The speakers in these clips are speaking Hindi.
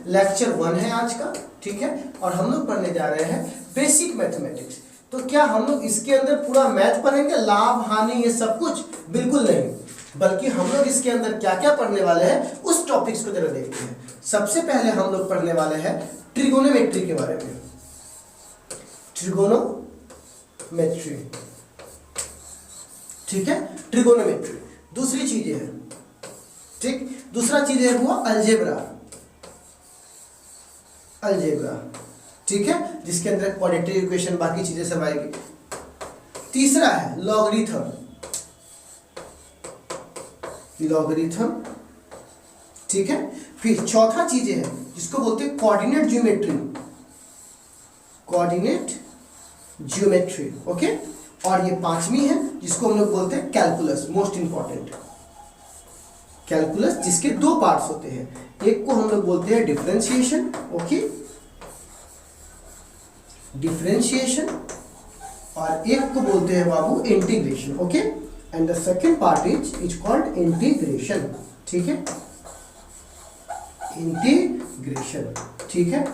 लेक्चर 1 है आज का, ठीक है। और हम लोग पढ़ने जा रहे हैं बेसिक मैथमेटिक्स। तो क्या हम लोग इसके अंदर पूरा मैथ पढ़ेंगे, लाभ हानि ये सब कुछ? बिल्कुल नहीं, बल्कि हम लोग इसके अंदर क्या क्या पढ़ने वाले हैं उस टॉपिक्स को जरा देखते हैं। सबसे पहले हम लोग पढ़ने वाले हैं ट्रिगोनोमेट्री के बारे में, ट्रिगोनोमेट्री, ठीक है, ट्रिगोनोमेट्री। दूसरी चीजें है, ठीक, दूसरा चीज है वो अलजेब्रा, अलजेब्रा, ठीक है, जिसके अंदर क्वाड्रेटिक इक्वेशन बाकी चीजें सब आएगी। तीसरा है लॉगरिथम, लॉगरिथम, ठीक है। फिर चौथा चीजें है जिसको बोलते हैं coordinate geometry, coordinate geometry, okay. और ये पांचवी है जिसको हम लोग बोलते हैं कैलकुलस, मोस्ट इंपॉर्टेंट कैलकुलस, जिसके दो पार्ट्स होते हैं। एक को हम लोग बोलते हैं डिफरेंशिएशन, ओके, डिफरेंशिएशन, और एक को बोलते हैं बाबू integration, okay. And the second part is called integration, ठीक है, इंटीग्रेशन, ठीक है।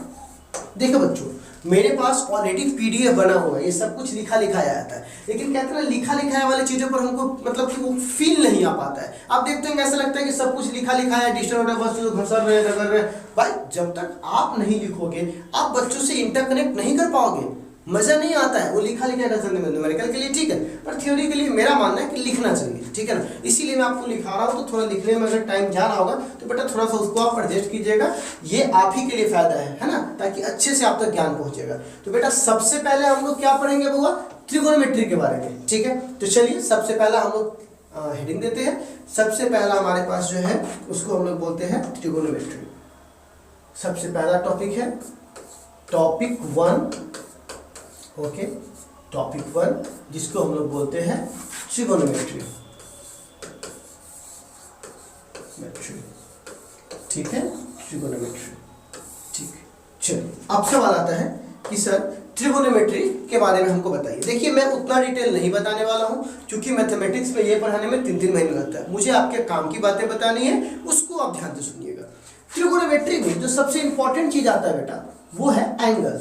देखो बच्चों, मेरे पास ऑलरेडी पीडीएफ बना हुआ है, ये सब कुछ लिखा लिखाया आता है, लेकिन कहते हैं लिखा लिखाया वाली चीजों पर हमको मतलब कि वो फील नहीं आ पाता है। आप देखते हैं ऐसा लगता है कि सब कुछ लिखा लिखाया है, डिजिटल ऑर्डर बस जो घसर रहे रगड़ रहे। भाई जब तक आप नहीं लिखोगे, आप बच्चों से इंटरकनेक्ट नहीं कर पाओगे, मजा नहीं आता है वो लिखा लिखा कर सकते। न्यूमेरिकल के लिए ठीक है, पर थ्योरी के लिए मेरा मानना है कि लिखना चाहिए, ठीक है ना। इसीलिए मैं आपको लिखा रहा हूँ, तो थोड़ा लिखने में अगर टाइम जा रहा होगा तो बेटा थोड़ा सा उसको आप एडजस्ट कीजिएगा, ये आप ही के लिए फायदा है ना, ताकि अच्छे से आप तक ज्ञान पहुंचेगा। तो बेटा सबसे पहले हम लोग क्या पढ़ेंगे बुआ? ट्रिगोनोमेट्री के बारे में, ठीक है। तो चलिए सबसे पहला हम लोग हेडिंग देते हैं। सबसे पहला हमारे पास जो है उसको हम लोग बोलते हैं ट्रिगोनोमेट्री। सबसे पहला टॉपिक है टॉपिक 1, ओके, टॉपिक 1 जिसको हम लोग बोलते हैं ट्रिगोनोमेट्री, ठीक है, ट्रिगोनोमेट्री, ठीक। चलिए अब सवाल आता है कि सर ट्रिगोनोमेट्री के बारे में हमको बताइए। देखिए मैं उतना डिटेल नहीं बताने वाला हूं, क्योंकि मैथमेटिक्स में ये पढ़ाने में 3-3 महीने लगता है। मुझे आपके काम की बातें बतानी है, उसको आप ध्यान से सुनिएगा। ट्रिगोनोमेट्री में जो सबसे इंपॉर्टेंट चीज आता है बेटा वो है एंगल।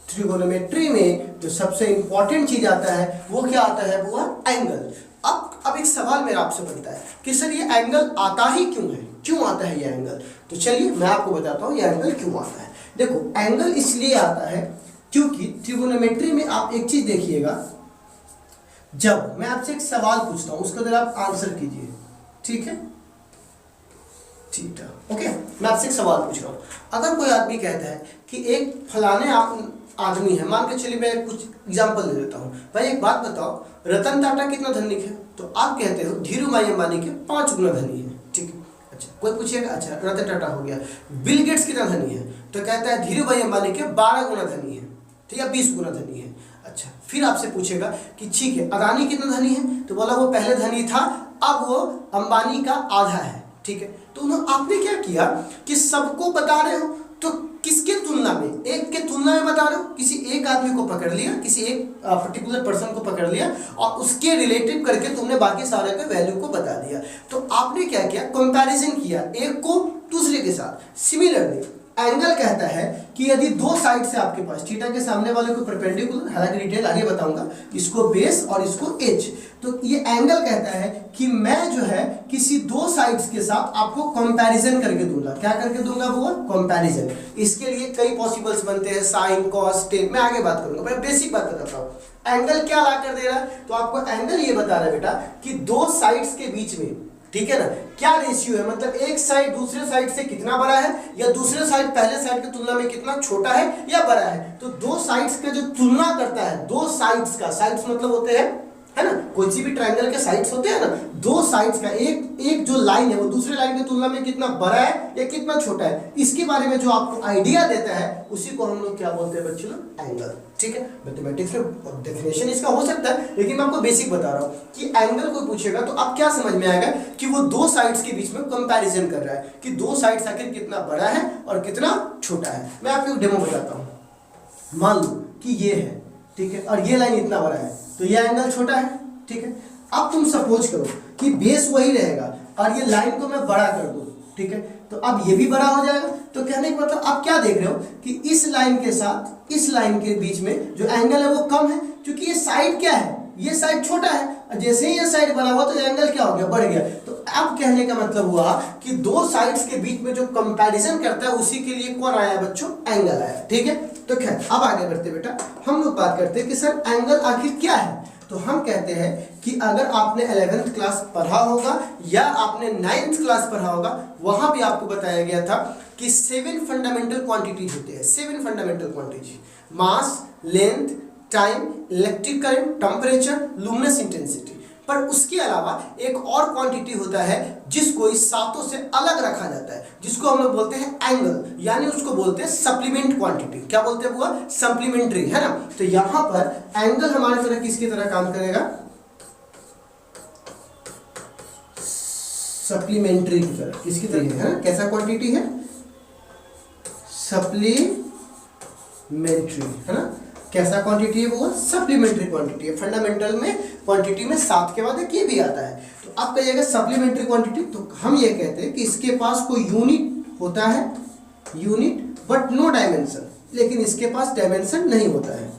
ट्रिगोनोमेट्री में जो सबसे इंपॉर्टेंट चीज आता है वो क्या आता है? वो है एंगल। अब एक सवाल मेरा आपसे बनता है कि सर ये एंगल आता ही क्यों है, क्यों आता है ये एंगल? तो चलिए मैं आपको बताता हूँ ये एंगल क्यों आता है। देखो एंगल इसलिए आता है क्योंकि ट्रिगोनोमेट्री में आप एक चीज देखिएगा, जब मैं आपसे एक सवाल पूछता हूँ उसका जरा आप आंसर कीजिए, ठीक है, ठीक है, ओके। मैं आपसे एक सवाल पूछ रहा हूँ, अगर कोई आदमी कहता है कि एक फलाने आदमी है, मान के चलिए मैं कुछ एग्जांपल दे देता हूँ, भाई एक बात बताओ रतन टाटा कितना धनिक है? तो आप कहते हो धीरूभाई अंबानी के 5 गुना धनी है, ठीक है। अच्छा कोई पूछेगा अच्छा रतन टाटा हो गया, बिल गेट्स कितना धनी है? तो कहता है धीरूभाई अंबानी के 12 गुना धनी है, ठीक है, 20 गुना धनी है। अच्छा फिर आपसे पूछेगा कि ठीक है अदानी कितना धनी है? तो बोला वो पहले धनी था, अब वो अंबानी का आधा है, ठीक है। तो आपने क्या किया कि सबको बता रहे हो, तो किसके तुलना में? एक के तुलना में बता रहे हो, किसी एक आदमी को पकड़ लिया, किसी एक पर्टिकुलर पर्सन को पकड़ लिया और उसके रिलेटिव करके तुमने बाकी सारे के वैल्यू को बता दिया। तो आपने क्या किया? कंपैरिजन किया एक को दूसरे के साथ। सिमिलरली एंगल कहता है कि यदि दो साइड से आपके पास थीटा के सामने वाले को परपेंडिकुलर, हालांकि डिटेल आगे बताऊंगा, इसको बेस और इसको एज, तो ये एंगल कहता है कि मैं जो है किसी दो साइड्स के साथ आपको कंपैरिजन करके दूंगा। क्या करके दूंगा? वो कंपैरिजन। इसके लिए कई पॉसिबल्स बनते हैं, साइन कॉस टेन, मैं आगे बात करूंगा, मैं बेसिक बात बताता हूँ। एंगल क्या ला कर दे रहा है? तो आपको एंगल ये बता रहा है बेटा कि दो साइड्स के बीच में, ठीक है ना, क्या रेशियो है, मतलब एक साइड दूसरे साइड से कितना बड़ा है या दूसरे साइड पहले साइड की तुलना में कितना छोटा है या बड़ा है। तो दो साइड्स का जो तुलना करता है, दो साइड्स का, साइड्स मतलब होते हैं, है ना, कोई सी भी ट्रायंगल के साइड्स होते हैं ना, दो साइड्स का एक जो लाइन है वो दूसरे लाइन की तुलना में कितना बड़ा है या कितना छोटा है, इसके बारे में जो आपको आइडिया देता है उसी को हम लोग क्या बोलते हैं बच्चों? एंगल, ठीक है। मैथमेटिक्स में डेफिनेशन इसका हो सकता है, लेकिन मैं आपको बेसिक बता रहा हूँ कि एंगल को पूछेगा तो आप क्या समझ में आएगा कि वो दो साइड्स के बीच में कंपैरिजन कर रहा है कि दो साइड्स आखिर कितना बड़ा है और कितना छोटा है। मैं आपको डेमो बताता हूँ। मान लो कि ये है, ठीक है, और ये लाइन इतना बड़ा है, तो ये एंगल छोटा है, ठीक है। अब तुम सपोज करो कि बेस वही रहेगा और ये लाइन को मैं बड़ा कर दूं, ठीक है, तो अब ये भी बड़ा हो जाएगा। तो कहने का मतलब आप क्या देख रहे हो कि इस लाइन के साथ इस लाइन के बीच में जो एंगल है वो कम है, क्योंकि ये साइड क्या है, ये साइड छोटा है। जैसे ही ये साइड बड़ा हुआ तो एंगल क्या हो गया, बढ़ गया। तो अब कहने का मतलब हुआ कि दो साइड्स के बीच में जो कंपैरिजन करता है उसी के लिए कौन आया बच्चों, एंगल आया। ठीक है, तो खैर अब आगे बढ़ते बेटा, हम लोग बात करते हैं कि सर एंगल आखिर क्या है। तो हम कहते हैं कि अगर आपने 11th क्लास पढ़ा होगा या आपने 9th क्लास पढ़ा होगा, वहां भी आपको बताया गया था कि 7 फंडामेंटल क्वांटिटीज होते हैं। 7 fundamental quantity, mass, length, time, electric current, temperature, luminous intensity. पर उसके अलावा एक और क्वांटिटी होता है जिसको इस सातों से अलग रखा जाता है, जिसको हम लोग बोलते हैं एंगल, यानी उसको बोलते हैं सप्लीमेंट क्वांटिटी। क्या बोलते हैं वो, सप्लीमेंट्री, है ना। तो यहां पर एंगल हमारे तरह किसकी तरह काम करेगा, सप्लीमेंट्री की तरह। किसकी तरह है, कैसा क्वांटिटी है, सप्लीमेंट्री, है ना। कैसा क्वांटिटी है वो, सप्लीमेंट्री क्वांटिटी है। फंडामेंटल में क्वांटिटी में 7 के बाद एक ये भी आता है। तो आप कहिएगा सप्लीमेंट्री क्वांटिटी, तो हम ये कहते हैं कि इसके पास कोई यूनिट होता है, यूनिट बट नो डायमेंशन, लेकिन इसके पास डायमेंशन नहीं होता है,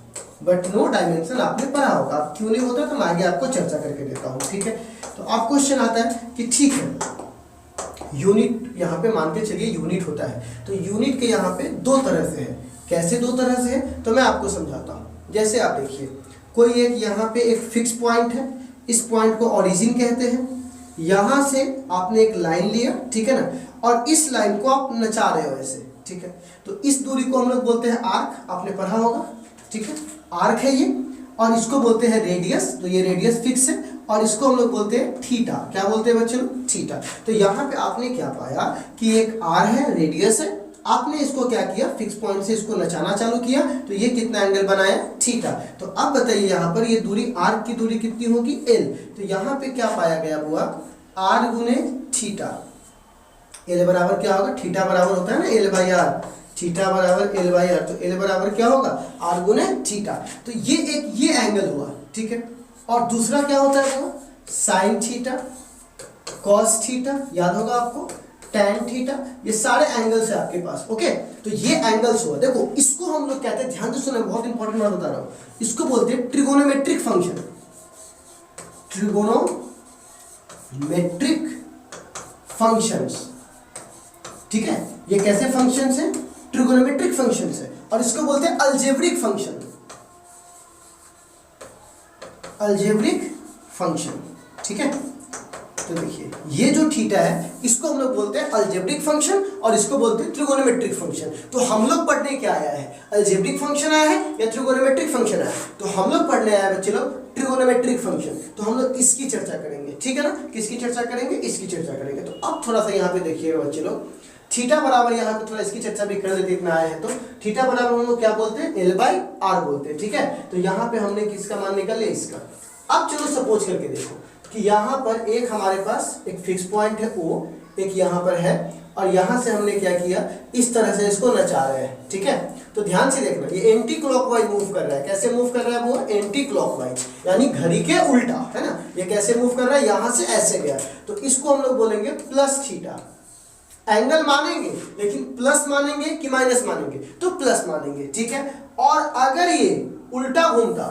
बट नो डायमेंशन। आपने पढ़ा होगा, आप क्यों नहीं होता तो मैं आगे आपको चर्चा करके देता हूँ। ठीक है, तो आप क्वेश्चन आता है कि ठीक है यूनिट यहाँ पे मान के चलिए यूनिट होता है, तो यूनिट के यहाँ पे दो तरह से है। कैसे दो तरह से है, तो मैं आपको समझाता हूँ। जैसे आप देखिए, कोई एक यहाँ पे एक फिक्स पॉइंट है, इस पॉइंट को ओरिजिन कहते हैं। यहाँ से आपने एक लाइन लिया, ठीक है ना, और इस लाइन को आप नचा रहे हो ऐसे, ठीक है। तो इस दूरी को हम लोग बोलते हैं आर्क, आपने पढ़ा होगा, ठीक है, आर्क है ये। और इसको बोलते हैं रेडियस, तो ये रेडियस फिक्स है। और इसको हम लोग बोलते हैं थीटा। क्या बोलते हैं बच्चों, थीटा। तो यहाँ पे आपने क्या पाया कि एक आर है, रेडियस है, आपने इसको क्या किया, फिक्स पॉइंट से इसको नचाना चालू किया, तो ये कितना एंगल बनाया, थीटा। तो अब बताइए यहाँ पर ये दूरी आर्क की दूरी कितनी होगी, एल। तो यहाँ पे क्या पाया गया हुआ, आर गुने थीटा। एल बराबर क्या होगा, थीटा बराबर होता है ना एल बाई आर, थीटा बराबर एल बाई आर। तो एल बराबर क्या होगा, आर गुने थीटा। तो ये एक ये एंगल हुआ, ठीक है। और दूसरा क्या होता है वो, साइन थीटा, कॉस थीटा, याद होगा आपको, tan थीटा। ये सारे एंगल्स है आपके पास, ओके। तो ये एंगल्स हुआ। देखो इसको हम लोग कहते हैं, ध्यान से सुने, बहुत इंपॉर्टेंट बात बता रहा हूं, इसको बोलते हैं ट्रिगोनोमेट्रिक फंक्शन। ट्रिगोनोमेट्रिक फंक्शंस, ठीक है। ये कैसे फंक्शंस हैं, ट्रिगोनोमेट्रिक फंक्शंस है। और इसको बोलते हैं अलजेब्रिक फंक्शन, अलजेब्रिक फंक्शन, ठीक है। तो देखिए ये जो थीटा है इसको हम लोग बोलते हैं अलजेब्रिक फंक्शन और इसको बोलते हैं ट्रिगोनोमेट्रिक फंक्शन। तो हम लोग पढ़ने क्या आया है, अलजेब्रिक फंक्शन आया है या ट्रिगोनोमेट्रिक फंक्शन आया है। तो हम लोग पढ़ने आया है बच्चे लोग ट्रिगोनोमेट्रिक फंक्शन। तो हम लोग इसकी चर्चा करेंगे, ठीक है ना। किसकी चर्चा करेंगे, इसकी चर्चा करेंगे। तो अब थोड़ा सा यहाँ पे देखिएगा बच्चे लोग, थीटा बराबर, यहाँ पे थोड़ा इसकी चर्चा भी कर देते इतना आया है। तो थीटा बराबर हम लोग क्या बोलते हैं, एल बाई आर बोलते हैं, ठीक है। तो यहाँ पे हमने किसका मान निकाल लिया, इसका। अब चलो सपोज करके देखो कि यहाँ पर एक हमारे पास एक फिक्स पॉइंट है O, एक यहाँ पर है, और यहाँ से हमने क्या किया, इस तरह से इसको नचा रहे हैं, ठीक है। तो ध्यान से देखना, ये एंटी क्लॉकवाइज मूव कर रहा है। कैसे मूव कर रहा है वो, एंटी क्लॉकवाइज, यानी घड़ी के उल्टा, है ना। ये कैसे मूव कर रहा है, यहाँ से ऐसे गया। तो इसको हम लोग बोलेंगे प्लस थीटा। एंगल मानेंगे लेकिन प्लस मानेंगे कि माइनस मानेंगे, तो प्लस मानेंगे, ठीक है। और अगर ये उल्टा घूमता,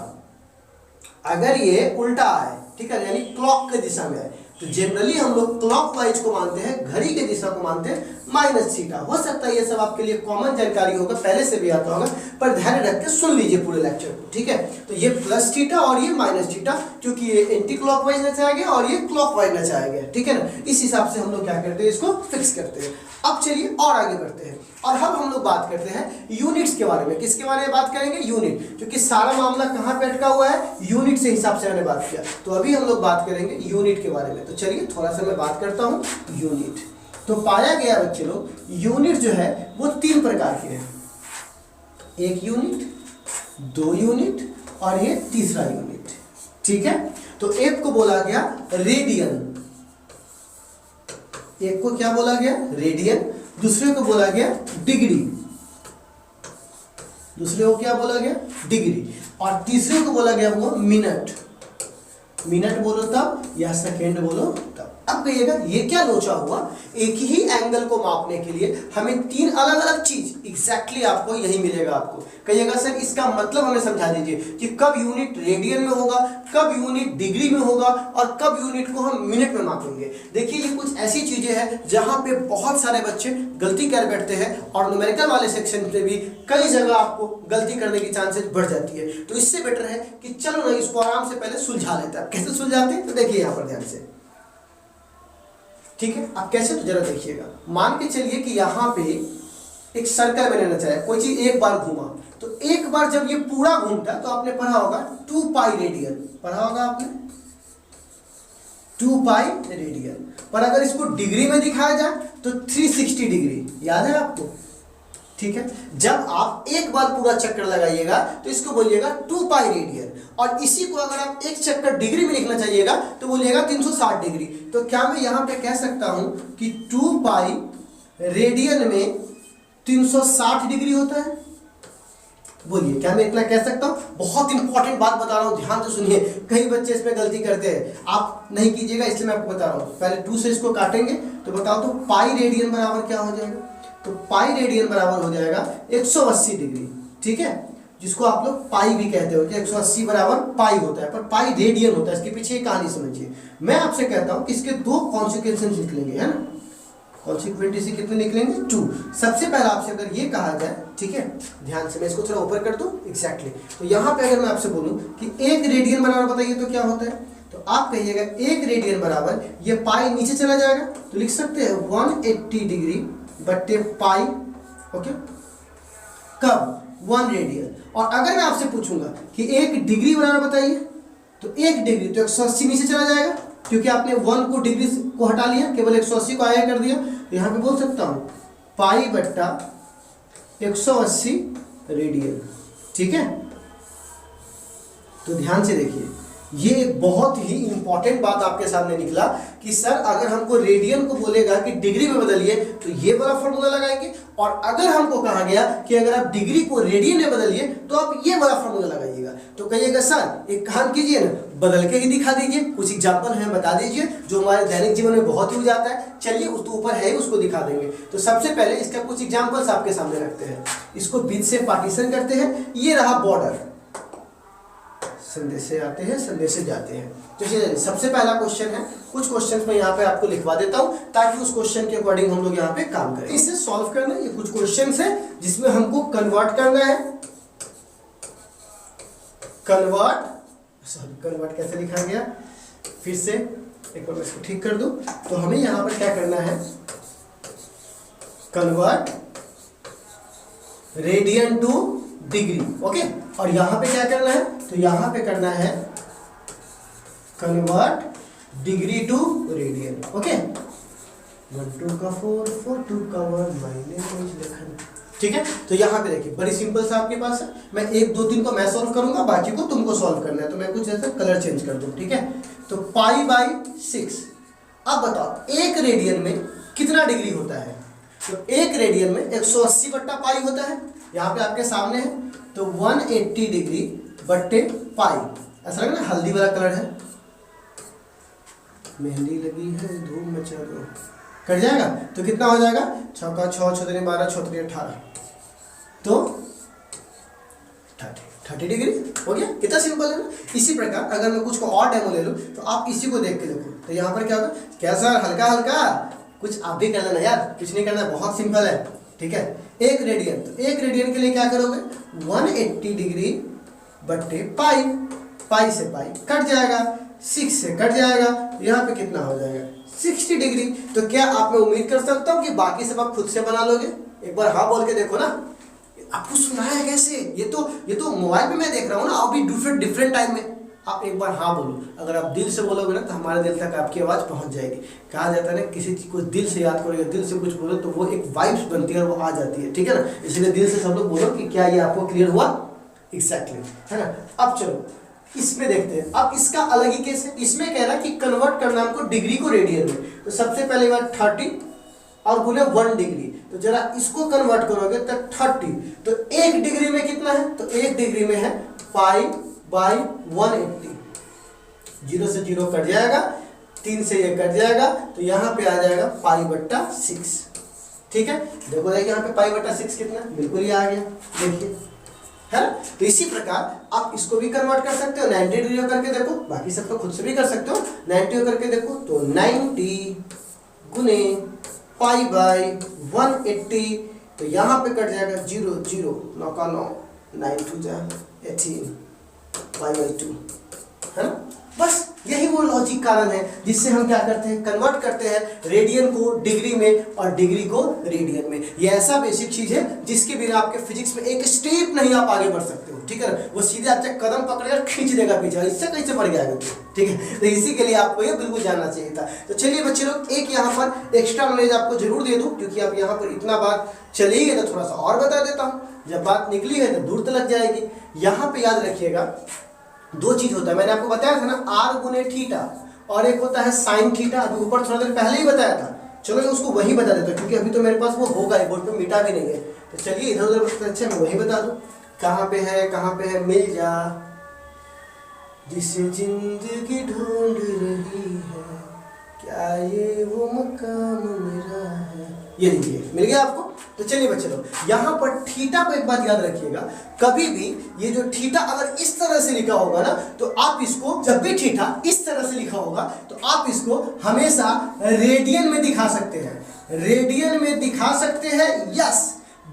अगर ये उल्टा है, ठीक है, यानी क्लॉक की दिशा में है, तो जनरली हम लोग क्लॉकवाइज को मानते हैं, घड़ी की दिशा को मानते हैं माइनस थीटा। हो सकता है ये सब आपके लिए कॉमन जानकारी होगा, पहले से भी आता होगा, पर ध्यान रख के सुन लीजिए पूरे लेक्चर को, ठीक है। तो ये प्लस थीटा और ये माइनस थीटा, क्योंकि ये एंटी क्लॉकवाइज नचाया गया और ये क्लॉकवाइज नचाया गया, ठीक है ना। इस हिसाब से हम लोग क्या करते हैं, इसको फिक्स करते हैं। अब चलिए और आगे बढ़ते हैं, और अब हम लोग बात करते हैं यूनिट्स के बारे में। किसके बारे में बात करेंगे, यूनिट, क्योंकि सारा मामला कहाँ पे अटका हुआ है, यूनिट से हिसाब से मैंने बात किया। तो अभी हम लोग बात करेंगे यूनिट के बारे में। तो चलिए थोड़ा सा मैं बात करता हूँ यूनिट। तो पाया गया बच्चे लोग, यूनिट जो है वो 3 प्रकार के हैं, एक यूनिट, 2 यूनिट और ये तीसरा यूनिट, ठीक है। तो एक को बोला गया रेडियन, एक को क्या बोला गया, रेडियन। दूसरे को बोला गया डिग्री, दूसरे को क्या बोला गया, डिग्री। और तीसरे को बोला गया वो मिनट, मिनट बोलो तब या सेकेंड बोलो तब। अब कहिएगा ये क्या लोचा हुआ, एक ही एंगल को मापने के लिए हमें तीन अलग अलग चीज एग्जैक्टली आपको यही मिलेगा। आपको कहिएगा सर इसका मतलब हमें समझा दीजिए कि कब यूनिट रेडियन में होगा, कब यूनिट डिग्री में होगा और कब यूनिट को हम मिनट में मापेंगे। देखिए ये कुछ ऐसी चीजें हैं जहां पे बहुत सारे बच्चे गलती कर बैठते हैं और न्यूमेरिकल वाले सेक्शन पे भी कई जगह आपको गलती करने की चांसेस बढ़ जाती है। तो इससे बेटर है कि चलो ना इसको आराम से पहले सुलझा लेते हैं। कैसे सुलझाते हैं तो देखिए यहाँ पर ध्यान से, ठीक है। अब कैसे तो जरा देखिएगा, मान के चलिए कि यहाँ पे एक सर्कल बनाना चाहे, कोई चीज एक बार घूमा, तो एक बार जब ये पूरा घूमता है तो आपने पढ़ा होगा 2 पाई रेडियन, पढ़ा होगा आपने 2 पाई रेडियन। पर अगर इसको डिग्री में दिखाया जाए तो 360 डिग्री, याद है आपको, ठीक है। जब आप एक बार पूरा चक्कर लगाइएगा तो इसको बोलिएगा 2 पाई रेडियन, और इसी को अगर आप एक चक्कर डिग्री में लिखना चाहिएगा तो बोलिएगा 360 डिग्री। तो क्या मैं यहां पे कह सकता हूं कि 2 पाई रेडियन में 360 डिग्री होता है? बोलिए क्या मैं इतना कह सकता हूं? बहुत इंपॉर्टेंट बात बता रहा हूं, ध्यान से सुनिए, कई बच्चे इसमें गलती करते हैं, आप नहीं कीजिएगा इसलिए मैं आपको बता रहा हूं। पहले 2 से इसको काटेंगे तो बताओ तो पाई रेडियन बराबर क्या हो जाएगा? तो पाई रेडियन बराबर हो जाएगा 180 डिग्री, ठीक है, जिसको आप लोग पाई भी कहते हो कि 180 बराबर पाई होता है, पर पाई रेडियन होता है। इसके पीछे एक कहानी समझिए। मैं आपसे कहता हूं कि इसके 2 कॉन्सिक्वेंसेस निकलेंगे, है ना, कॉन्सिक्वेंटली कितने निकलेंगे 2। सबसे पहले आपसे अगर ये कहा जाए, ठीक है, ध्यान से मैं इसको थोड़ा ऊपर कर दूं, एग्जैक्टली। तो यहाँ पे अगर मैं आपसे बोलूं कि 1 रेडियन बराबर बताइए तो क्या होता है, तो आप कहिएगा 1 रेडियन बराबर, ये पाई नीचे चला जाएगा तो लिख सकते हैं 180 डिग्री बट्टे पाई, ओके, कब 1 रेडियन। और अगर मैं आपसे पूछूंगा कि 1 डिग्री बराबर बताइए तो 1 डिग्री तो 180 नीचे चला जाएगा, क्योंकि आपने 1 को डिग्री को हटा लिया, केवल 180 को आया कर दिया। तो यहाँ पे बोल सकता हूं पाई बट्टा 180 रेडियन, ठीक है। तो ध्यान से देखिए, ये एक बहुत ही इंपॉर्टेंट बात आपके सामने निकला कि सर अगर हमको रेडियन को बोलेगा कि डिग्री में बदलिए तो ये वाला फॉर्मूला लगाएंगे, और अगर हमको कहा गया कि अगर आप डिग्री को रेडियन में बदलिए तो आप ये वाला फॉर्मूला लगाइएगा। तो कहिएगा सर एक काम कीजिए ना, बदल के ही दिखा दीजिए, कुछ एग्जाम्पल है बता दीजिए जो हमारे दैनिक जीवन में बहुत यूज आता है। चलिए उस तो ऊपर है उसको दिखा देंगे। तो सबसे पहले इसका कुछ एग्जाम्पल्स आपके सामने रखते हैं, इसको बीच से पार्टीशन करते हैं। ये रहा बॉर्डर, संदेशे आते हैं संदेशे जाते हैं। तो ये सबसे पहला क्वेश्चन है, कुछ क्वेश्चंस मैं यहाँ पे आपको लिखवा देता हूँ ताकि उस क्वेश्चन के अकॉर्डिंग हम लोग यहाँ पे काम करें। इसे सॉल्व करना, ये कुछ क्वेश्चंस है जिसमें हमको कन्वर्ट करना है। कन्वर्ट कैसे लिखा गया, फिर से एक बार मैं इसको ठीक कर दूं। तो हमें यहाँ पर क्या करना है, convert radian two degree, okay. और यहाँ पे क्या करना है, तो यहाँ पे करना है convert degree to radian, okay. 1 2 का 4 4 2 का 1 -, ठीक है। तो यहाँ पे देखिए बड़ी सिंपल सा आपके पास है, मैं 1 2 3 को मैं सॉल्व करूंगा, बाकी को तुमको सॉल्व करना है। तो मैं कुछ ऐसा कलर चेंज कर दूं, ठीक है। तो पाई बाई 6। अब बताओ 1 रेडियन में कितना डिग्री होता है, तो 1 रेडियन में 180 बट्टा पाई होता है, यहाँ पे आपके सामने है। तो 180 डिग्री बट्टे पाई, ऐसा लग रहा है हल्दी वाला कलर है, मेहंदी लगी है धूम मचा दो, कट जाएगा। तो कितना हो जाएगा, 6 का 6 6 3 12 6 3 18, तो 30 डिग्री हो गया। कितना सिंपल है ना। इसी प्रकार अगर मैं कुछ को और डेमो ले लूँ तो आप इसी को देख के देखो, तो यहाँ पर क्या होगा, क्या सर हल्का हल्का कुछ आप भी कर लेना यार, कुछ नहीं करना, बहुत सिंपल है, ठीक है। 1 रेडियन, तो 1 रेडियन के लिए क्या करोगे, 180 डिग्री बट्टे पाई, पाई से पाई कट जाएगा, 6 से कट जाएगा, यहाँ पे कितना हो जाएगा 60 डिग्री। तो क्या आप मैं उम्मीद कर सकता हूँ कि बाकी सब आप खुद से बना लोगे? एक बार हाँ बोल के देखो ना, आपको सुनाया कैसे, ये तो मोबाइल पे मैं देख रहा हूँ ना, अभी डिफरेंट टाइम में। आप एक बार हाँ बोलो, अगर आप दिल से बोलोगे ना तो हमारे दिल तक आपकी आवाज़ पहुँच जाएगी। कहा जाता है ना किसी चीज़ को दिल से याद करोगे, दिल से कुछ बोलो तो वो एक वाइब्स बनती है और वो आ जाती है, ठीक है ना। इसलिए दिल से सब लोग बोलो कि क्या ये आपको क्लियर हुआ, एग्जैक्टली, है ना। अब चलो इसमें देखते हैं। अब इसका अलग ही केस है, इसमें कह रहा है कि कन्वर्ट करना हमको डिग्री को रेडियन में। तो सबसे पहले बार 30 और बोले 1 डिग्री, तो जरा इसको कन्वर्ट करोगे तो 30, तो 1 डिग्री में कितना है, तो 1 डिग्री में है पाई बाई 180, 0 से 0 कट जाएगा, 3 से ये कट जाएगा तो यहाँ पे आ जाएगा π/6। ठीक है, देखो देखिए यहाँ पे π/6 कितना, बिल्कुल ही आ गया, देखिए है ना। तो इसी प्रकार आप इसको भी कन्वर्ट कर सकते हो, 90 डिग्री करके देखो, बाकी सब तो खुद से भी कर सकते हो। 90 करके देखो तो 90 गुने π/180, तो यहाँ पे कट जाएगा 0 0 9 का 9 9 2 जा 18 π/2, है ना। बस यही वो लॉजिक कारण है जिससे हम क्या करते हैं, कन्वर्ट करते हैं रेडियन को डिग्री में और डिग्री को रेडियन में। ये ऐसा बेसिक चीज है जिसके बिना आपके फिजिक्स में एक स्टेप नहीं आप आगे बढ़ सकते हो। ठीक है, वो सीधे आपसे कदम पकड़कर खींच देगा पीछे, इससे कैसे बढ़ जाएगा। ठीक है, तो इसी के लिए आपको ये बिल्कुल जानना चाहिए था। तो चलिए बच्चे लोग, एक यहाँ पर एक्स्ट्रा नॉलेज आपको जरूर दे दूँ, क्योंकि आप यहाँ पर इतना बात चली गई तो थोड़ा सा और बता देता हूँ। जब बात निकली है तो दूर तक जाएगी। यहाँ पे याद रखिएगा, दो चीज होता है, मैंने आपको बताया था ना, r गुने थीटा, और एक होता है साइन थीटा। अभी ऊपर थोड़ा देर पहले ही बताया था, चलो मैं उसको वही बता देता हूँ, क्योंकि अभी तो मेरे पास वो होगा ही, बोर्ड पे मिटा भी नहीं है। तो चलिए इधर उधर अच्छा मैं वही बता दूँ, कहाँ पे है, मिल जा जिसे जिंदगी ढूंढ रही है, क्या ये वो मकाम मेरा है। ये लीजिए, मिल गया आपको। तो चलिए बच्चे लोग, यहाँ पर थीटा को एक बात याद रखिएगा, कभी भी ये जो थीटा अगर इस तरह से लिखा होगा ना, तो आप इसको, जब भी थीटा इस तरह से लिखा होगा तो आप इसको हमेशा रेडियन में दिखा सकते हैं, रेडियन में दिखा सकते हैं, यस,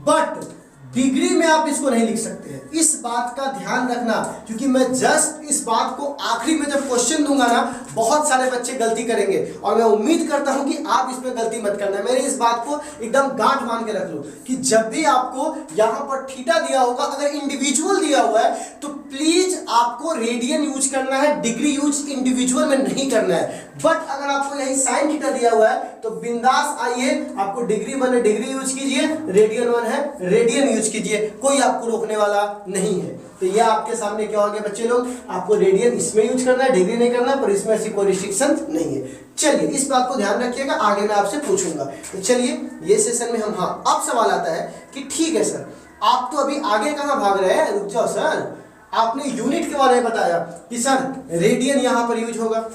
बट डिग्री में आप इसको नहीं लिख सकते हैं। इस बात का ध्यान रखना, क्योंकि मैं जस्ट इस बात को आखिरी में जब क्वेश्चन दूंगा ना, बहुत सारे बच्चे गलती करेंगे, और मैं उम्मीद करता हूं कि आप इसमें गलती मत करना। मेरे इस बात को एकदम गांठ मान के रख लो कि जब भी आपको यहां पर थीटा दिया होगा, अगर इंडिविजुअल दिया हुआ है तो प्लीज आपको रेडियन यूज करना है, डिग्री यूज इंडिविजुअल में नहीं करना है। बट अगर आपको यही साइन थीटा दिया हुआ है तो बिंदास आइए, आपको डिग्री 1 है डिग्री यूज कीजिए, रेडियन 1 है रेडियन यूज कीजिए, कोई आपको रोकने वाला नहीं है। तो ये आपके सामने क्या हो गया बच्चे लोग, आपको रेडियन इसमें यूज करना है, डिग्री नहीं करना, पर इसमें ऐसी कोई रिस्ट्रिक्शन नहीं है। चलिए इस बात को ध्यान रखिएगा, आगे मैं आपसे पूछूंगा। तो चलिए ये सेशन में हम, हाँ अब सवाल आता है कि ठीक है सर, आप तो अभी आगे कहाँ भाग रहे हैं, रुक जाओ सर, आपने यूनिट के बारे में बताया कि सर रेडियन यहाँ पर यूज होगा,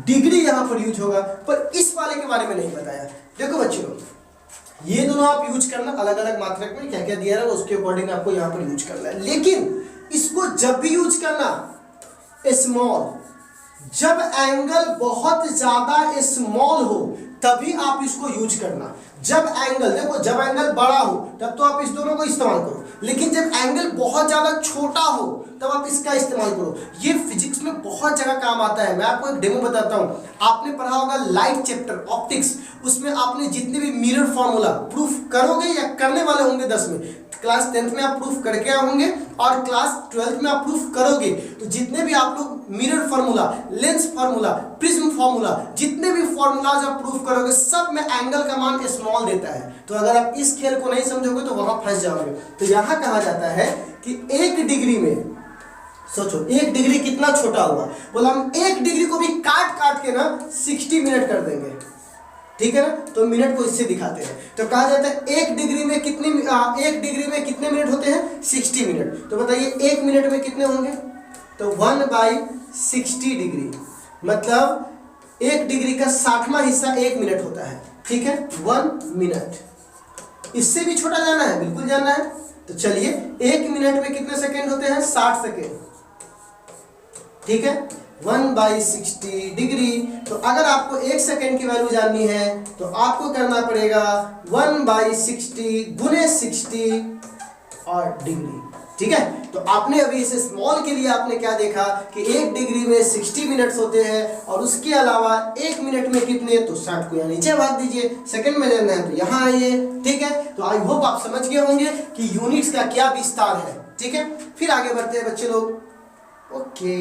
डिग्री यहाँ पर यूज होगा, पर इस वाले के बारे में नहीं बताया। देखो बच्चों, ये दोनों आप यूज करना, अलग अलग मात्रक में क्या क्या दिया है उसके अकॉर्डिंग आपको यहाँ पर यूज करना है। लेकिन इसको जब भी यूज करना स्मॉल, जब एंगल बहुत ज्यादा स्मॉल हो तभी आप इसको यूज करना। जब एंगल, देखो जब एंगल बड़ा हो तब तो आप इस दोनों को इस्तेमाल करो, लेकिन जब एंगल बहुत ज्यादा छोटा हो तब आप इसका इस्तेमाल करो। ये फिजिक्स में बहुत जगह काम आता है। मैं आपको एक डेमो बताता हूँ, आपने पढ़ा होगा लाइट चैप्टर ऑप्टिक्स, उसमें आपने जितने भी मिरर फॉर्मूला प्रूफ करोगे या करने वाले होंगे 10 में, क्लास 10th में आप प्रूफ करके आए होंगे और क्लास 12th में आप प्रूफ करोगे, तो जितने भी आप लोग mirror formula, lens formula, prism formula, जितने भी फार्मूलाज आप प्रूफ करोगे सब में एंगल का मान स्मॉल देता है। तो अगर आप इस खेल को नहीं समझोगे तो वहां फंस जाओगे। तो यहाँ कहा जाता है कि 1 डिग्री में, सोचो 1 डिग्री कितना छोटा होगा, बोला हम 1 डिग्री को भी काट काट के ना 60 मिनट कर देंगे, ठीक है ना। तो मिनट को इससे दिखाते हैं, तो कहा जाता है 1 डिग्री में कितने 1 डिग्री में कितने मिनट होते हैं, 60 मिनट। तो बताइए 1 मिनट में कितने होंगे, तो 1/60 डिग्री, मतलब 1 डिग्री का 60वां हिस्सा 1 मिनट होता है, ठीक है, 1 मिनट। इससे भी छोटा जाना है, बिल्कुल जाना है। तो चलिए 1 मिनट में कितने सेकेंड होते हैं, 60 सेकेंड, ठीक है, 1/60 डिग्री। तो अगर आपको 1 सेकेंड की वैल्यू जाननी है तो आपको करना पड़ेगा 1/60 गुने 60 और डिग्री, ठीक है। तो आपने अभी इसे स्मॉल के लिए आपने क्या देखा कि 1 डिग्री में 60 मिनट्स होते हैं, और उसके अलावा 1 मिनट में कितने, तो 60 को यहाँ नीचे भाग दीजिए, सेकंड में लेना है तो यहाँ आइए, ठीक है। तो आई होप आप समझ गए होंगे कि यूनिट्स का क्या विस्तार है, ठीक है। फिर आगे बढ़ते हैं बच्चे लोग, ओके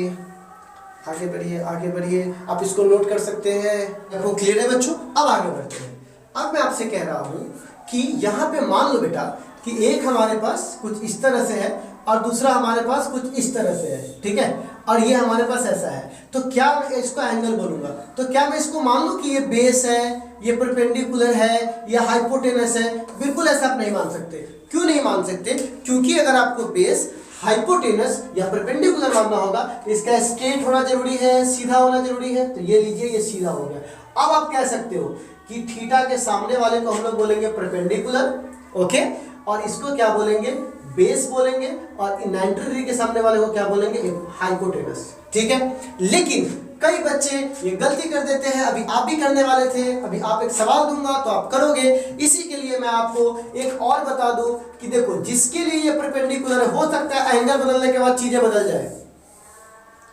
आगे बढ़िए आगे बढ़िए, आप इसको नोट कर सकते हैं, आपको क्लियर है बच्चों। अब आगे बढ़ते हैं। अब मैं आपसे कह रहा हूं कि यहाँ पे मान लो बेटा कि एक हमारे पास कुछ इस तरह से है और दूसरा हमारे पास कुछ इस तरह से है, ठीक है, और ये हमारे पास ऐसा है। तो क्या मैं इसको एंगल बोलूंगा, तो क्या मैं इसको मान लूं कि ये बेस है, ये परपेंडिकुलर है, ये हाइपोटेनस है? बिल्कुल ऐसा आप नहीं मान सकते। क्यों नहीं मान सकते? क्योंकि अगर आपको बेस हाइपोटेनस या परपेंडिकुलर मानना होगा, इसका स्ट्रेट होना जरूरी है, सीधा होना जरूरी है। तो ये लीजिए, ये सीधा हो गया। अब आप कह सकते हो कि थीटा के सामने वाले को हम लोग बोलेंगे परपेंडिकुलर, ओके, और इसको क्या बोलेंगे, बेस बोलेंगे, और 90 डिग्री के सामने वाले को क्या बोलेंगे, हाइपोटेनस। ठीक है, लेकिन कई बच्चे ये गलती कर देते हैं, अभी आप भी करने वाले थे, अभी आप एक सवाल दूंगा तो आप करोगे। इसी के लिए मैं आपको एक और बता दूं कि देखो, जिसके लिए ये परपेंडिकुलर हो सकता है एंगल बदलने के बाद चीजें बदल जाए।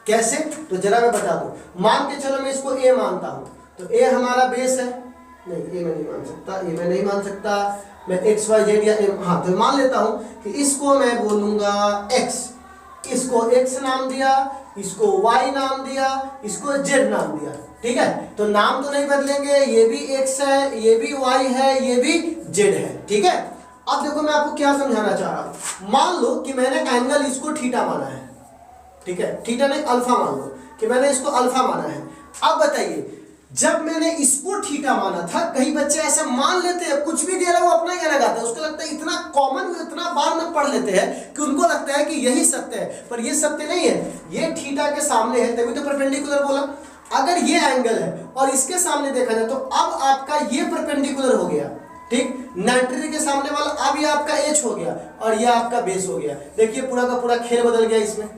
कैसे, तो जरा मैं बता दूं। मान के चलो मैं इसको ए मानता हूं, तो ए हमारा बेस है, नहीं ए मैं नहीं मान सकता, ए मैं नहीं मान सकता, मैं एक्स वाई जेड या एम, हाँ तो मान लेता हूं कि इसको मैं बोलूंगा एक्स, इसको x नाम दिया, इसको y नाम दिया, इसको z नाम दिया। ठीक है, तो नाम तो नहीं बदलेंगे, ये भी x है, ये भी y है, ये भी z है। ठीक है, अब देखो मैं आपको क्या समझाना चाह रहा हूं। मान लो कि मैंने एंगल इसको थीटा माना है, ठीक है, थीटा नहीं अल्फा मान लो कि मैंने इसको अल्फा माना है। अब बताइए, जब मैंने इसको थीटा माना था, कई बच्चे ऐसे मान लेते हैं, कुछ भी दे रहा है वो अपना ही लगाता है, उसको लगता है इतना कॉमन, इतना बार में पढ़ लेते हैं कि उनको लगता है कि यही सत्य है, पर ये सत्य नहीं है। ये थीटा के सामने है तभी तो परपेंडिकुलर बोला। अगर ये एंगल है और इसके सामने देखा जाए तो अब आपका ये परपेंडिकुलर हो गया, ठीक, 90 डिग्री के सामने वाला, अब ये आपका एच हो गया और ये आपका बेस हो गया। देखिए पूरा का पूरा खेल बदल गया, इसमें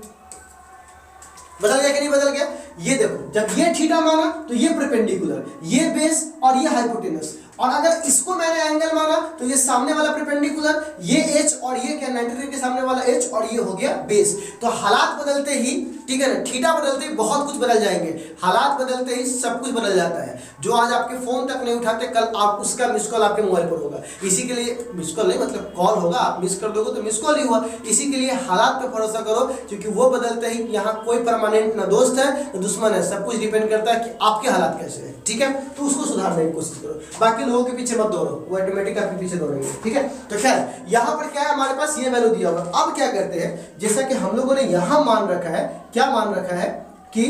बदल गया कि नहीं बदल गया। ये देखो, जब ये थीटा माना तो ये परपेंडिकुलर, ये बेस और ये हाइपोटेनस, और अगर इसको मैंने एंगल माना तो ये सामने वाला परपेंडिकुलर, ये एच और ये क्या 90 डिग्री के सामने वाला एच, और ये हो गया बेस। तो हालात बदलते ही, ठीक है ना, थीटा बदलते ही बहुत कुछ बदल जाएंगे, हालात बदलते ही सब कुछ बदल जाता है। जो आज आपके फोन तक नहीं उठाते, कल आप उसका मिस कॉल आपके मोबाइल पर होगा। इसी के लिए मिस कॉल नहीं, मतलब कॉल होगा, आप मिस कर दोगे तो मिस कॉल ही हुआ। इसी के लिए हालात पे भरोसा करो, क्योंकि वो बदलते ही, यहाँ कोई परमानेंट ना दोस्त है ना दुश्मन है, सब कुछ डिपेंड करता है कि आपके हालात कैसे हैं। ठीक है, तो उसको सुधारने की कोशिश करो, बाकी लोगों के पीछे मत दौड़ो, वो ऑटोमेटिक आपके पीछे दौड़ेंगे। ठीक है, तो खैर यहाँ पर क्या है, हमारे पास ये वैल्यू दिया हुआ। अब क्या करते हैं, जैसा कि हम लोगों ने यहाँ मान रखा है, क्या मान रखा है कि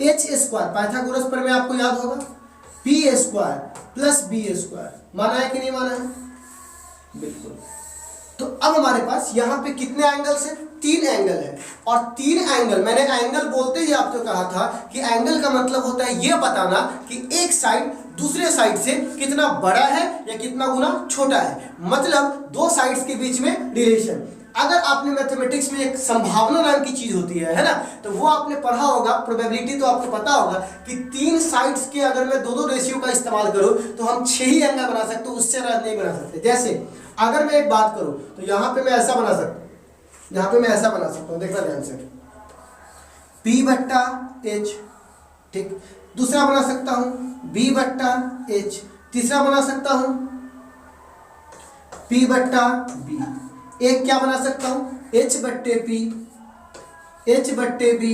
एच स्क्वायर, पाइथागोरस पर में आपको याद होगा, P square plus B square, माना है कि नहीं माना है, बिल्कुल। तो अब हमारे पास यहाँ पे कितने एंगल्स हैं, 3 एंगल है, और 3 एंगल, मैंने एंगल बोलते ही आपको कहा था कि एंगल का मतलब होता है ये बताना कि एक साइड दूसरे साइड से कितना बड़ा है या कितना गुना छोटा है, मतलब दो साइड्स के बीच में रिलेशन। अगर आपने मैथमेटिक्स में एक संभावना नाम की चीज होती है ना, तो वो आपने पढ़ा होगा, प्रोबेबिलिटी तो आपको पता होगा कि 3 साइड्स के अगर मैं 2-2 रेशियो का इस्तेमाल करूं तो हम 6 ही एंगल बना सकते, उससे ज्यादा नहीं बना सकते। जैसे अगर मैं एक बात करूं तो यहाँ पे मैं ऐसा बना सकता हूं, यहाँ पे मैं ऐसा बना सकता हूं, देखना ध्यान से, P/H, ठीक, दूसरा बना सकता हूं B/H, तीसरा बना सकता हूं P/B, एक क्या बना सकता हूं H/P, H/B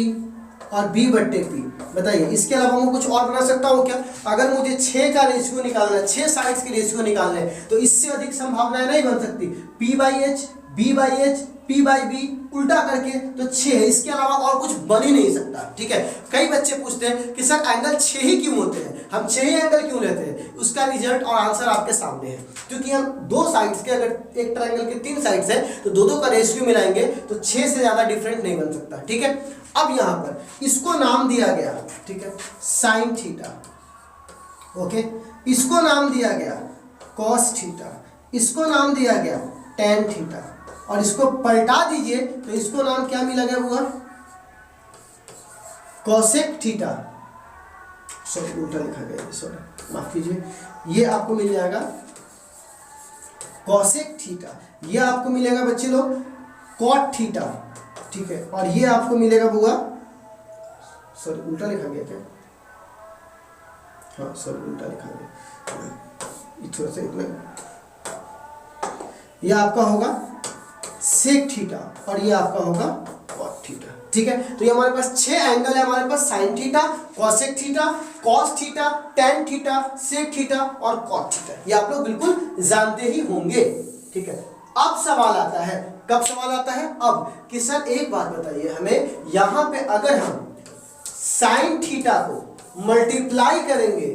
और B/P। बताइए, इसके अलावा मैं कुछ और बना सकता हूं क्या? अगर मुझे 6 का रेशियो निकालना है, 6 साइड्स के रेशियो निकालना है, तो इससे अधिक संभावनाएं नहीं बन सकती। P/H, B/H, P/B उल्टा करके तो 6 है, इसके अलावा और कुछ बन ही नहीं सकता। ठीक है, कई बच्चे पूछते हैं कि सर एंगल 6 ही क्यों होते हैं, हम 6 ही एंगल क्यों लेते हैं? उसका रिजल्ट और आंसर आपके सामने है, क्योंकि हम 2 साइड्स के, अगर एक ट्रायंगल के 3 साइड्स है तो 2-2 का रेशियो मिलाएंगे तो 6 से ज्यादा डिफरेंट नहीं बन सकता। ठीक है, अब यहां पर इसको नाम दिया गया, ठीक है, साइन थीटा, ओके, इसको नाम दिया गया कॉस थीटा, इसको नाम दिया गया टेन थीटा, और इसको पलटा दीजिए तो इसको नाम क्या मिला गया हुआ, कोसेक थीटा, सॉरी उल्टा लिखा गया, सॉरी माफ कीजिए, ये आपको मिल जाएगा कोसेक थीटा, ये आपको मिलेगा बच्चे लोग कॉट थीटा, ठीक है, और ये आपको मिलेगा बुआ, सॉरी उल्टा लिखा गया क्या, हाँ सॉरी उल्टा लिखा गया, थोड़ा सा इतना, ये आपका होगा सेक थीटा और ये आपका होगा कॉट थीटा। ठीक है, तो ये हमारे पास 6 एंगल है, हमारे पास sine theta, cosec theta, cos theta, tan theta, sec theta और कॉट थीटा, ये आप लोग बिल्कुल जानते ही होंगे। ठीक है, अब सवाल आता है, कब सवाल आता है? अब कि सर एक बात बताइए हमें, यहां पे अगर हम साइन थीटा को मल्टीप्लाई करेंगे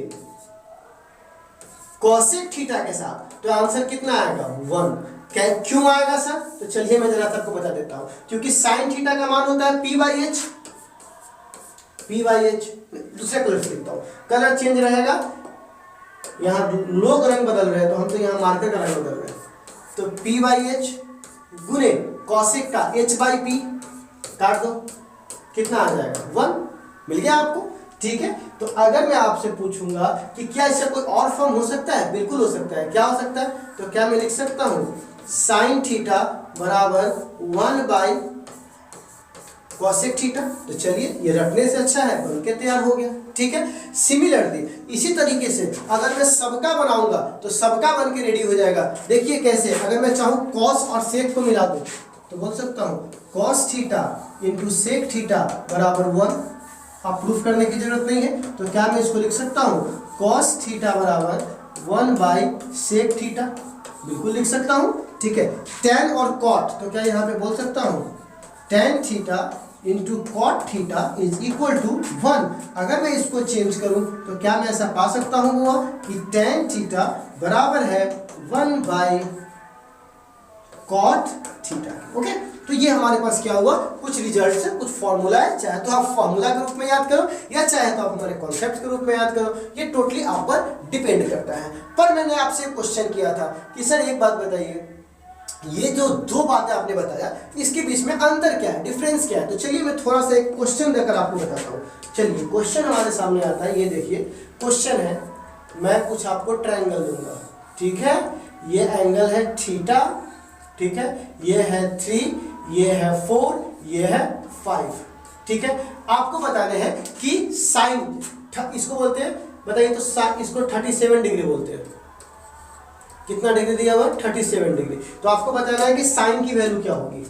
कोसेक थीटा के साथ तो आंसर कितना आएगा 1। क्या क्यों आएगा सर? तो चलिए मैं जरा सबको बता देता हूं, क्योंकि साइन थीटा का मान होता है P by H. P by H दूसरे कलर से लिखता हूं, कलर चेंज रहेगा, यहाँ लोग रंग बदल रहे हैं तो हम तो यहाँ मार्कर का रंग बदल रहे हैं। तो पी बाई एच गुने कॉसेक का एच बाई पी, काट दो, कितना आ जाएगा 1, मिल गया आपको, ठीक है। तो अगर मैं आपसे पूछूंगा कि क्या इससे कोई और फॉर्म हो सकता है, बिल्कुल हो सकता है। क्या हो सकता है? तो क्या मैं लिख सकता हूँ साइन थीटा बराबर 1 बाई कॉसेक थीटा। तो चलिए ये रखने से अच्छा है, बन के तैयार हो गया, ठीक है। सिमिलरली इसी तरीके से अगर मैं सबका बनाऊंगा तो सबका बन के रेडी हो जाएगा। देखिए कैसे, अगर मैं चाहूँ कॉस और सेक को मिला दूं तो बोल सकता हूँ cos theta into sec theta बराबर 1। आप प्रूफ करने की जरूरत नहीं है, तो क्या मैं इसको लिख सकता हूँ कॉस थीटा बराबर 1 बाई सेक थीटा, बिल्कुल लिख सकता हूँ, ठीक है। टेन और कॉट, तो क्या यहाँ पे बोल सकता हूँ tan theta into cot theta is equal to 1। अगर मैं इसको चेंज करूं तो क्या मैं ऐसा पा सकता हूं वो कि टेन थीटा बराबर है 1 बाई कॉट थीटा। ओके, तो ये हमारे पास क्या हुआ, कुछ रिजल्ट है, कुछ फॉर्मूला है। चाहे तो आप फॉर्मूला के रूप में याद करो या चाहे तो आप हमारे कॉन्सेप्ट के रूप में याद करो, ये टोटली आप पर डिपेंड करता है। पर मैंने आपसे क्वेश्चन किया था कि सर एक बात बताइए, ये जो दो बातें आपने बताया इसके बीच में अंतर क्या है, डिफरेंस क्या है? तो चलिए मैं थोड़ा सा एक क्वेश्चन देकर आपको बताता हूँ। चलिए क्वेश्चन हमारे सामने आता है, ये देखिए क्वेश्चन है, मैं कुछ आपको ट्रायंगल दूंगा, ठीक है। ये एंगल है थीटा, ठीक है, ये है 3, ये है 4, ये है 5, ठीक है। आपको बताने हैं कि साइन, इसको बोलते हैं, बताइए तो इसको 37 डिग्री बोलते हैं। कितना डिग्री दिया हुआ? 37 डिग्री। तो आपको बताना है कि साइन की वैल्यू क्या होगी।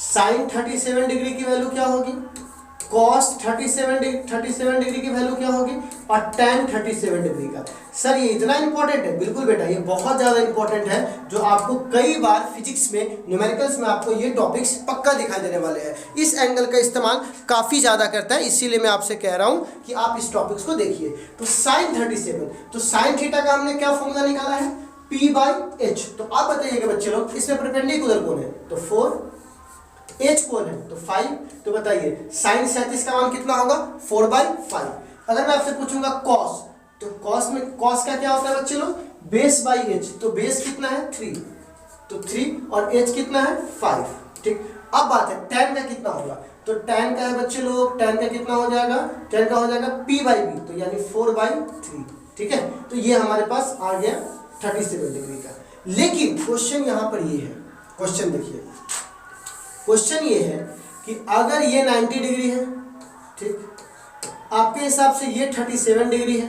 साइन 37 डिग्री की वैल्यू क्या होगी, कॉस 37 डिग्री की वैल्यू क्या होगी, और tan 37 डिग्री का। सर ये इतना इंपॉर्टेंट है? बिल्कुल बेटा, ये बहुत ज्यादा इंपॉर्टेंट है, जो आपको कई बार फिजिक्स में, न्यूमेरिकल्स में आपको ये टॉपिक्स पक्का दिखाई देने वाले हैं। इस एंगल का इस्तेमाल काफी ज्यादा करता है, इसीलिए मैं आपसे कह रहा हूं कि आप इस टॉपिक्स को देखिए। तो साइन 37, तो साइन थीटा का हमने क्या फॉर्मूला निकाला है, P बाई एच। तो आप बताइएगा बच्चे लोग, इसमें परपेंडिकुलर कौन है, तो 4, एच कौन है, तो 5। तो बताइए साइन 37 का मान कितना होगा, 4/5। अगर मैं आपसे पूछूंगा कॉस, तो कॉस में, कॉस का क्या होता है बच्चे लोग, बेस बाई एच। तो बेस कितना है 3, तो 3 और एच कितना है 5, ठीक। अब बात है tan का कितना होगा, तो tan का है बच्चे लोग, tan का कितना हो जाएगा, tan का हो जाएगा P/B, तो यानी 4/3, ठीक है। तो ये हमारे पास आ गया 37 डिग्री का। लेकिन क्वेश्चन यहाँ पर ये है, क्वेश्चन देखिए, क्वेश्चन ये है कि अगर ये 90 डिग्री है, ठीक, आपके हिसाब से ये 37 डिग्री है,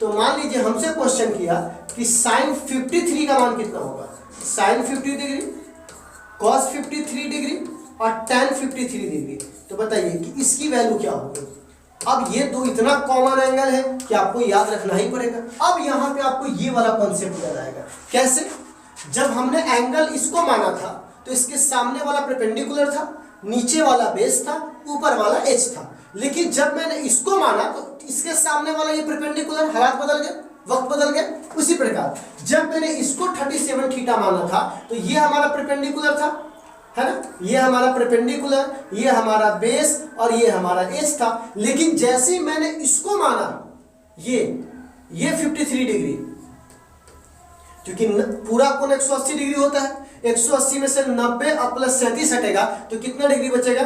तो मान लीजिए हमसे क्वेश्चन किया कि साइन 53 का मान कितना होगा, साइन 50 डिग्री, कॉस 53 डिग्री और tan 53 डिग्री। तो बताइए कि इसकी वैल्यू क्या होगी। अब ये दो इतना कॉमन एंगल है कि आपको याद रखना ही पड़ेगा। अब यहाँ पे आपको ये वाला कॉन्सेप्ट याद आएगा, कैसे, जब हमने एंगल इसको माना था तो इसके सामने वाला परपेंडिकुलर था, नीचे वाला बेस था, ऊपर वाला एच था। लेकिन जब मैंने इसको माना तो इसके सामने वाला ये परपेंडिकुलर, हालात बदल गए, वक्त बदल गया। उसी प्रकार जब मैंने इसको 37 थीटा माना था तो ये हमारा परपेंडिकुलर था, है ना, ये हमारा परपेंडिकुलर, ये हमारा बेस और ये हमारा एच था। लेकिन जैसे ही मैंने इसको माना, ये 53 डिग्री, क्योंकि पूरा कोण 180 डिग्री होता है, 180 में से 90 और प्लस 37 हटेगा तो कितना डिग्री बचेगा,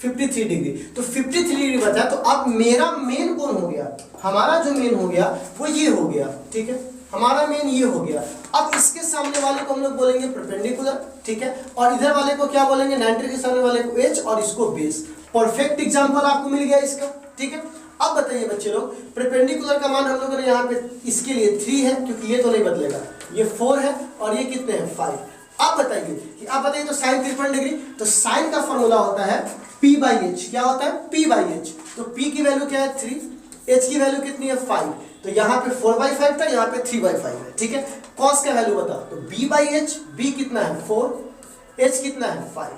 53 डिग्री। तो 53 डिग्री बचा, तो अब मेरा मेन कौन हो गया, हमारा जो मेन हो गया वो ये हो गया, ठीक है, हमारा मेन ये हो गया। अब इसके सामने वाले को हम लोग बोलेंगे परपेंडिकुलर, ठीक है, और इधर वाले को क्या बोलेंगे, 90 के सामने वाले को एच और इसको बेस। परफेक्ट एग्जांपल आपको मिल गया इसका, ठीक है। अब बताइए बच्चे लोग, परपेंडिकुलर का मान हम लोगों ने यहाँ पे इसके लिए 3 है, क्योंकि ये तो नहीं बदलेगा, ये 4 है और ये कितने हैं 5। अब बताइए कि आप बताइए तो साइन 53 डिग्री, तो साइन का फॉर्मूला होता है P/H। क्या होता है, P/H। तो P की वैल्यू क्या है 3, H की वैल्यू कितनी है 5। तो यहाँ पे 4/5 था, यहाँ पे 3/5 है, ठीक है। कॉस का वैल्यू बताओ, तो B/H, B कितना है 4, H कितना है 5।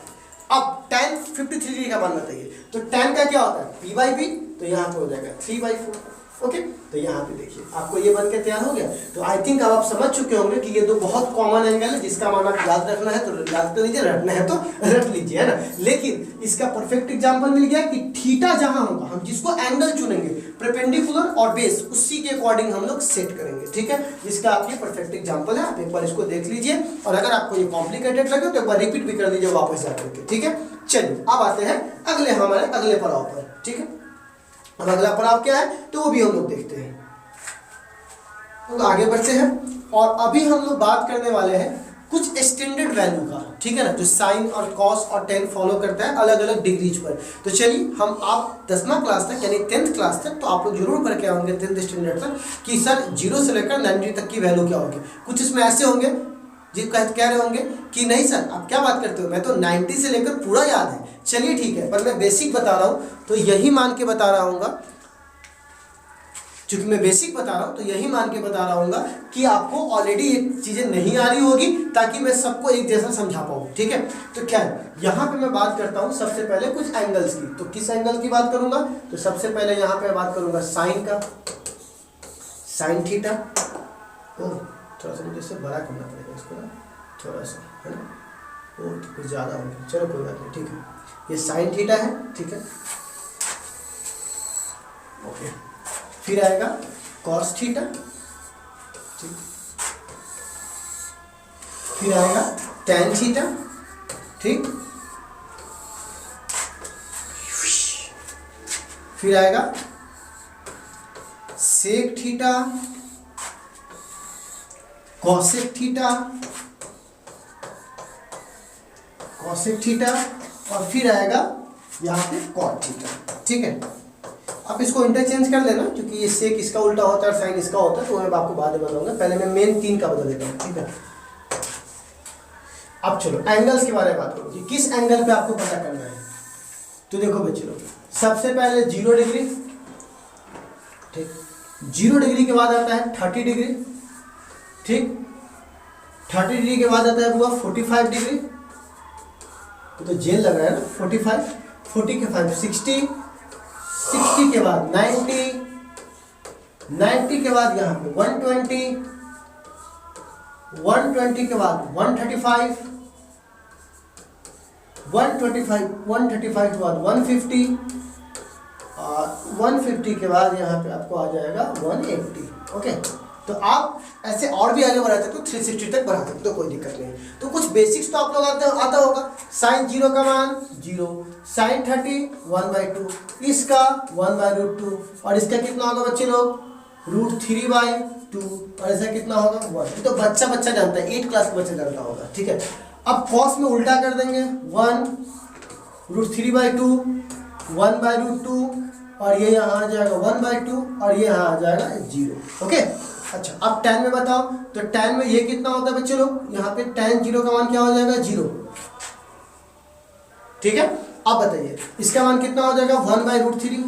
अब tan 53 डिग्री का मान बताइए, तो tan का क्या होता है P/B, तो यहाँ पे हो जाएगा 3/4। ओके, तो यहाँ पे देखिए आपको ये बन के तैयार हो गया। तो आई थिंक अब आप समझ चुके होंगे कि ये दो बहुत कॉमन एंगल है जिसका मान आप याद रखना है तो याद कर लीजिए, रखना है तो रख लीजिए, है ना। लेकिन इसका परफेक्ट एग्जांपल मिल गया कि थीटा जहां होगा हम जिसको एंगल चुनेंगे परपेंडिकुलर और बेस उसी के अकॉर्डिंग हम लोग सेट करेंगे, ठीक है। इसका आपके परफेक्ट एग्जाम्पल है, आप एक बार इसको देख लीजिए और अगर आपको ये कॉम्प्लिकेटेड लगे तो एक बार रिपीट भी कर दीजिए वापस जाकर के, ठीक है। चलिए अब आते हैं हमारे अगले पड़ाव पर, ठीक है। अब अगला पड़ाव क्या है तो वो भी हम लोग देखते हैं। तो आगे बढ़ते हैं और अभी हम लोग बात करने वाले हैं कुछ स्टैंडर्ड वैल्यू का, ठीक है ना, जो साइन और कॉस और टेन फॉलो करता है अलग अलग डिग्रीज पर। तो चलिए हम आप 10वां क्लास तक यानी 10th क्लास तक तो आप लोग जरूर पढ़ के आएंगे 10th स्टैंडर्ड तक कि सर 0 से लेकर 90 तक की वैल्यू क्या होगी। कुछ इसमें ऐसे होंगे जी कह रहे होंगे कि नहीं सर आप क्या बात करते हो, मैं तो 90 से लेकर पूरा याद है। चलिए ठीक है, पर मैं बेसिक बता रहा हूँ तो यही मान के बता रहा हूँ, चूंकि मैं बेसिक बता रहा हूँ तो यही मान के बता रहा हूँ कि आपको ऑलरेडी ये चीज़ें नहीं आ रही होगी ताकि मैं सबको एक जैसा समझा पाऊँ, ठीक है। तो क्या है यहाँ पे मैं बात करता हूँ सबसे पहले कुछ एंगल्स की। तो किस एंगल की बात करूँगा तो सबसे पहले यहाँ पे बात करूँगा साइन का, साइन थीटा। थोड़ा सा मुझे इससे बड़ा करना पड़ेगा इसको ना, थोड़ा सा, है ना, वो तो कुछ ज़्यादा हो गया, चलो कोई बात नहीं, ठीक है। ये साइन थीटा है, ठीक है, ओके। फिर आएगा कॉस थीटा, ठीक। फिर आएगा टेन थीटा, ठीक। फिर आएगा sec theta, cosec theta, cosec theta और फिर आएगा यहाँ पे कॉट थीटा, ठीक है। आप इसको इंटरचेंज कर लेना क्योंकि ये सेक इसका उल्टा होता है और साइन इसका होता है, तो मैं आपको बाद में बताऊंगा। पहले मैं मेन 3 का बता देता हूँ, ठीक है। अब चलो एंगल्स के बारे में बात करो कि किस एंगल पे आपको पता करना है। तो देखो बच्चों, सबसे पहले 0 डिग्री, ठीक। 0 डिग्री के बाद आता है 30 डिग्री, ठीक। 30 डिग्री के बाद आता है हुआ 45 डिग्री, तो जेल लग रहा है ना, 45, 40 के 5 60, 60 के बाद 90, 90 के बाद यहाँ पे 120, 120 के बाद 135, 135 के बाद 150 और 150 के बाद यहाँ पे आपको आ जाएगा 180, ओके। तो आप ऐसे और भी आगे बढ़ा सकते हो, 360 तक बढ़ा सकते हो, कोई दिक्कत नहीं। तो कुछ बेसिक्स तो आप लोग आता होगा। साइन 0 का मान 0, साइन 30 1/2, इसका 1/√2 और इसका कितना होगा बच्चे लोग √3/2 और ऐसा कितना होगा 1। तो बच्चा जानता है, 8 क्लास का बच्चा जानता होगा, ठीक है। अब कॉस में उल्टा कर देंगे 1 √3/2 1/√2 और ये यहाँ आ जाएगा 1/2 और ये यहाँ आ जाएगा 0, ओके। अच्छा अब tan में बताओ, तो tan में ये कितना होता है बच्चे लोग, यहाँ पे tan 0 का मान क्या हो जाएगा 0, ठीक है। अब बताइए इसका मान कितना हो जाएगा 1/√3,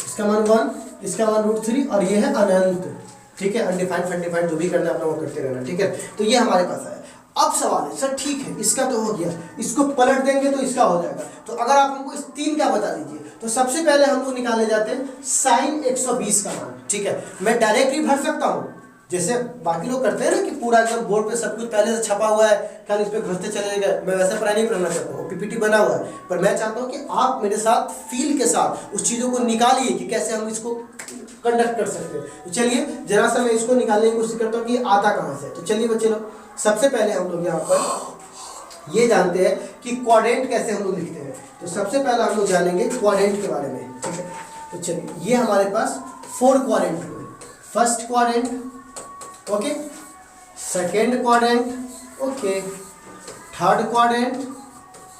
इसका मान 1, इसका मान √3 और ये है अनंत, ठीक है। अनडिफाइंड फनडिफाइंड जो भी करना है अपना वो करते रहना, ठीक है। तो ये हमारे पास है। अब सवाल है सर ठीक है इसका तो हो गया, इसको पलट देंगे तो इसका हो जाएगा। तो अगर आप हमको इस 3 का बता दीजिए तो सबसे पहले हम लोग निकाले जाते हैं साइन 120 का मान, ठीक है। मैं डायरेक्टली भर सकता हूँ जैसे बाकी लोग करते हैं ना कि पूरा एकदम बोर्ड पे सब कुछ पहले से छपा हुआ है, कल इस पे घुसते चले गए। मैं वैसा पढ़ाई नहीं पढ़ना चाहता हूँ, पीपीटी बना हुआ है, पर मैं चाहता हूँ कि आप मेरे साथ फील के साथ उस चीज़ों को निकालिए कि कैसे हम इसको कंडक्ट कर सकते हैं। तो चलिए जरा सा मैं इसको निकालने की कोशिश करता हूँ कि आता कहाँ से। तो चलिए बच्चे लोग सबसे पहले हम लोग यहाँ पर ये जानते हैं कि क्वाड्रेंट कैसे हम लोग लिखते हैं। तो सबसे पहले हम लोग जानेंगे क्वाड्रेंट के बारे में, ठीक है। तो चलिए ये हमारे पास 4 क्वाड्रेंट हुए। First quadrant, okay, second quadrant, okay, third quadrant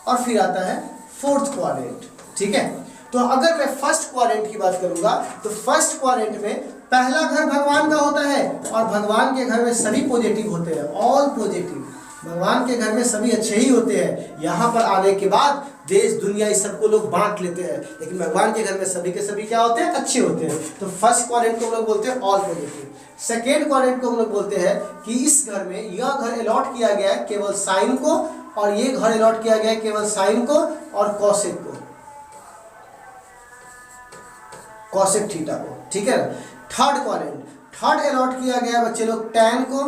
और फिर आता है फोर्थ क्वाड्रेंट, ठीक है। तो अगर मैं फर्स्ट क्वाड्रेंट की बात करूंगा तो फर्स्ट क्वाड्रेंट में पहला घर भगवान का होता है और भगवान के घर में सभी पॉजिटिव होते हैं, ऑल पॉजिटिव। भगवान के घर में सभी अच्छे ही होते हैं। यहाँ पर आने के बाद देश दुनिया इस सबको लोग बांट लेते हैं, लेकिन भगवान के घर में सभी के सभी क्या होते हैं, अच्छे होते हैं। तो फर्स्ट क्वाड्रेंट को हम लोग बोलते हैं ऑल पॉजिटिव। सेकेंड क्वाड्रेंट को हम लोग बोलते हैं कि इस घर में यह घर अलॉट किया गया है केवल साइन को और ये घर अलॉट किया गया है केवल साइन को और कॉसेक को। कॉसेक थीटा को, ठीक है। थर्ड क्वाड्रेंट, थर्ड अलॉट किया गया बच्चे लोग टैन को,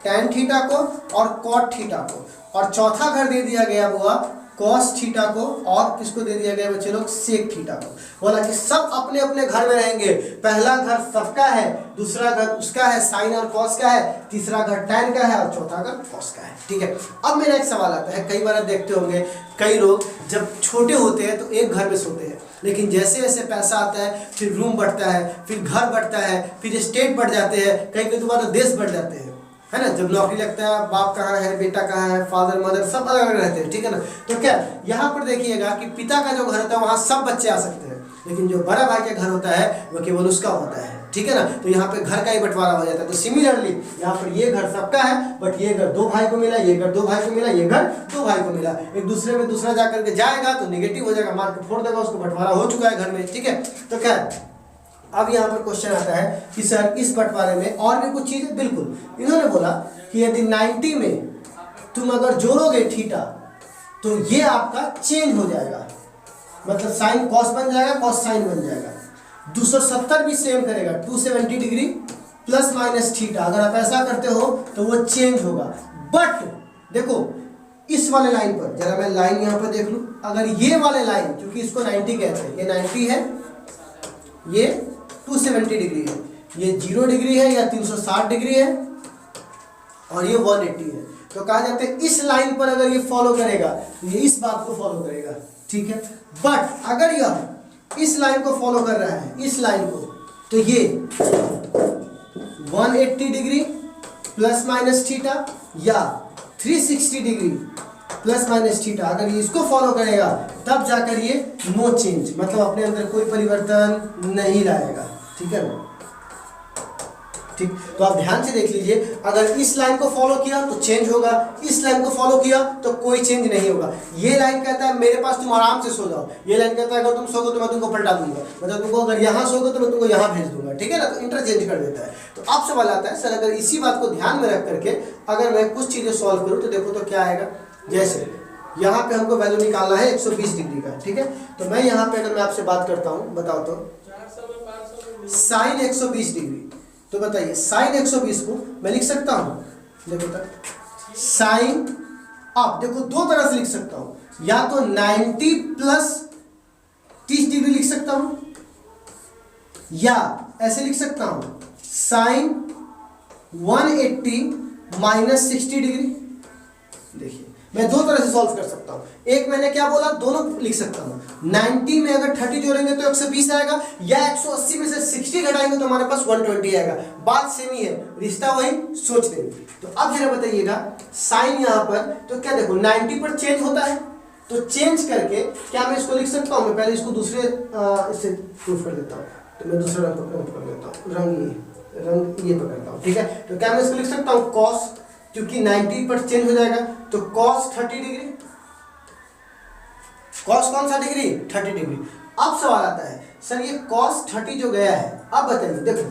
टैन थीटा को और कॉट थीटा को, और चौथा घर दे दिया गया हुआ कॉस थीटा को, और किसको दे दिया गया बच्चे लोग सेक थीटा को। बोला कि सब अपने अपने घर में रहेंगे, पहला घर सबका है, दूसरा घर उसका है साइन और कॉस का है, तीसरा घर टैन का है और चौथा घर कॉस का है, ठीक है। अब मेरा एक सवाल आता है, कई बार आप देखते होंगे कई लोग जब छोटे होते हैं तो एक घर में सोते हैं, लेकिन जैसे जैसे पैसा आता है फिर रूम बढ़ता है, फिर घर बढ़ता है, फिर स्टेट बढ़ जाते हैं, कई बार तो देश बढ़ जाते हैं, है ना। जब नौकरी लगता है बाप कहाँ है, बेटा कहाँ है, फादर मदर सब अलग अलग रहते हैं, ठीक है ना। तो क्या यहाँ पर देखिएगा कि पिता का जो घर होता है वहाँ सब बच्चे आ सकते हैं, लेकिन जो बड़ा भाई का घर होता है वो केवल उसका होता है, ठीक है ना। तो यहाँ पे घर का ही बंटवारा हो जाता है। तो सिमिलरली यहाँ पर ये घर सबका है, बट ये घर दो भाई को मिला, ये घर दो भाई को मिला, ये घर दो भाई को मिला, एक दूसरे में दूसरा जाकर के जाएगा तो नेगेटिव हो जाएगा, मार के फोड़ देगा उसको, बंटवारा हो चुका है घर में, ठीक है। तो क्या अब यहाँ पर क्वेश्चन आता है कि सर इस बंटवारे में और भी कुछ चीजें, बिल्कुल इन्होंने बोला कि यदि 90 में तुम अगर जोड़ोगे थीटा तो ये आपका चेंज हो जाएगा, मतलब साइन कॉस बन जाएगा, कॉस साइन बन जाएगा। 270 भी सेम करेगा, 270 डिग्री प्लस माइनस थीटा, अगर आप ऐसा करते हो तो वो चेंज होगा। बट देखो इस वाले लाइन पर जरा मैं लाइन यहाँ पर देख लूँ, अगर ये वाले लाइन, क्योंकि इसको 90 कहते हैं, ये 90 है, ये 270 डिग्री है, ये 0 डिग्री है या 360 डिग्री है, और ये 180 है, तो कहा जाता है इस लाइन पर अगर ये फॉलो करेगा तो ये इस बात को फॉलो करेगा, ठीक है। बट अगर यह इस लाइन को फॉलो कर रहा है, इस लाइन को, तो ये 180 डिग्री प्लस माइनस थीटा या 360 डिग्री प्लस माइनस थीटा, अगर ये इसको फॉलो करेगा तब जाकर ये नो चेंज, मतलब अपने अंदर कोई परिवर्तन नहीं लाएगा, ठीक है ना। ठीक, तो आप ध्यान से देख लीजिए, अगर इस लाइन को फॉलो किया तो चेंज होगा, इस लाइन को फॉलो किया तो कोई चेंज नहीं होगा। ये लाइन कहता है मेरे पास तुम आराम से सो जाओ, ये लाइन कहता है अगर तुम सोगे तो मैं तुमको पलटा दूंगा, मतलब तुमको अगर यहाँ सोगे तो मैं तुमको यहाँ भेज दूंगा, ठीक है ना। तो इंटरचेंज कर देता है। तो अब सवाल आता है सर अगर इसी बात को ध्यान में रख करके अगर मैं कुछ चीजें सॉल्व करूँ तो देखो तो क्या आएगा। जैसे यहाँ पे हमको वैल्यू निकालना है 120 डिग्री का, ठीक है। तो मैं यहाँ पे अगर मैं आपसे बात करता हूँ, बताओ तो साइन 120 डिग्री, तो बताइए साइन 120 को मैं लिख सकता हूँ, देखो तक साइन, आप देखो दो तरह से लिख सकता हूँ, या तो 90 प्लस 30 डिग्री लिख सकता हूँ, या ऐसे लिख सकता हूँ साइन 180 माइनस 60 डिग्री। देखिए मैं दो तरह से सॉल्व कर सकता हूँ, एक मैंने क्या बोला, दोनों लिख सकता हूँ। 90 में अगर 30 जोड़ेंगे तो 120 आएगा, या 180 में से 60 घटाएंगे तो हमारे पास 120 आएगा। बात सेम ही है, रिश्ता वही, सोच लेंगे। तो अब जरा बताइएगा साइन यहाँ पर, तो क्या देखो 90 पर चेंज होता है, तो चेंज करके क्या मैं इसको लिख सकता हूँ, मैं पहले इसको दूसरे इससे प्रूफ कर देता हूँ, तो मैं दूसरा रंग पकड़ लेता हूँ, रंग ये पकड़ता हूँ, ठीक है। तो क्या मैं इसको लिख सकता हूँ कॉस, क्योंकि 90 पर चेंज हो जाएगा, तो cos 30 डिग्री, cos कौन सा डिग्री, 30 डिग्री। अब सवाल आता है सर ये cos 30 जो गया है, अब बताइए देखो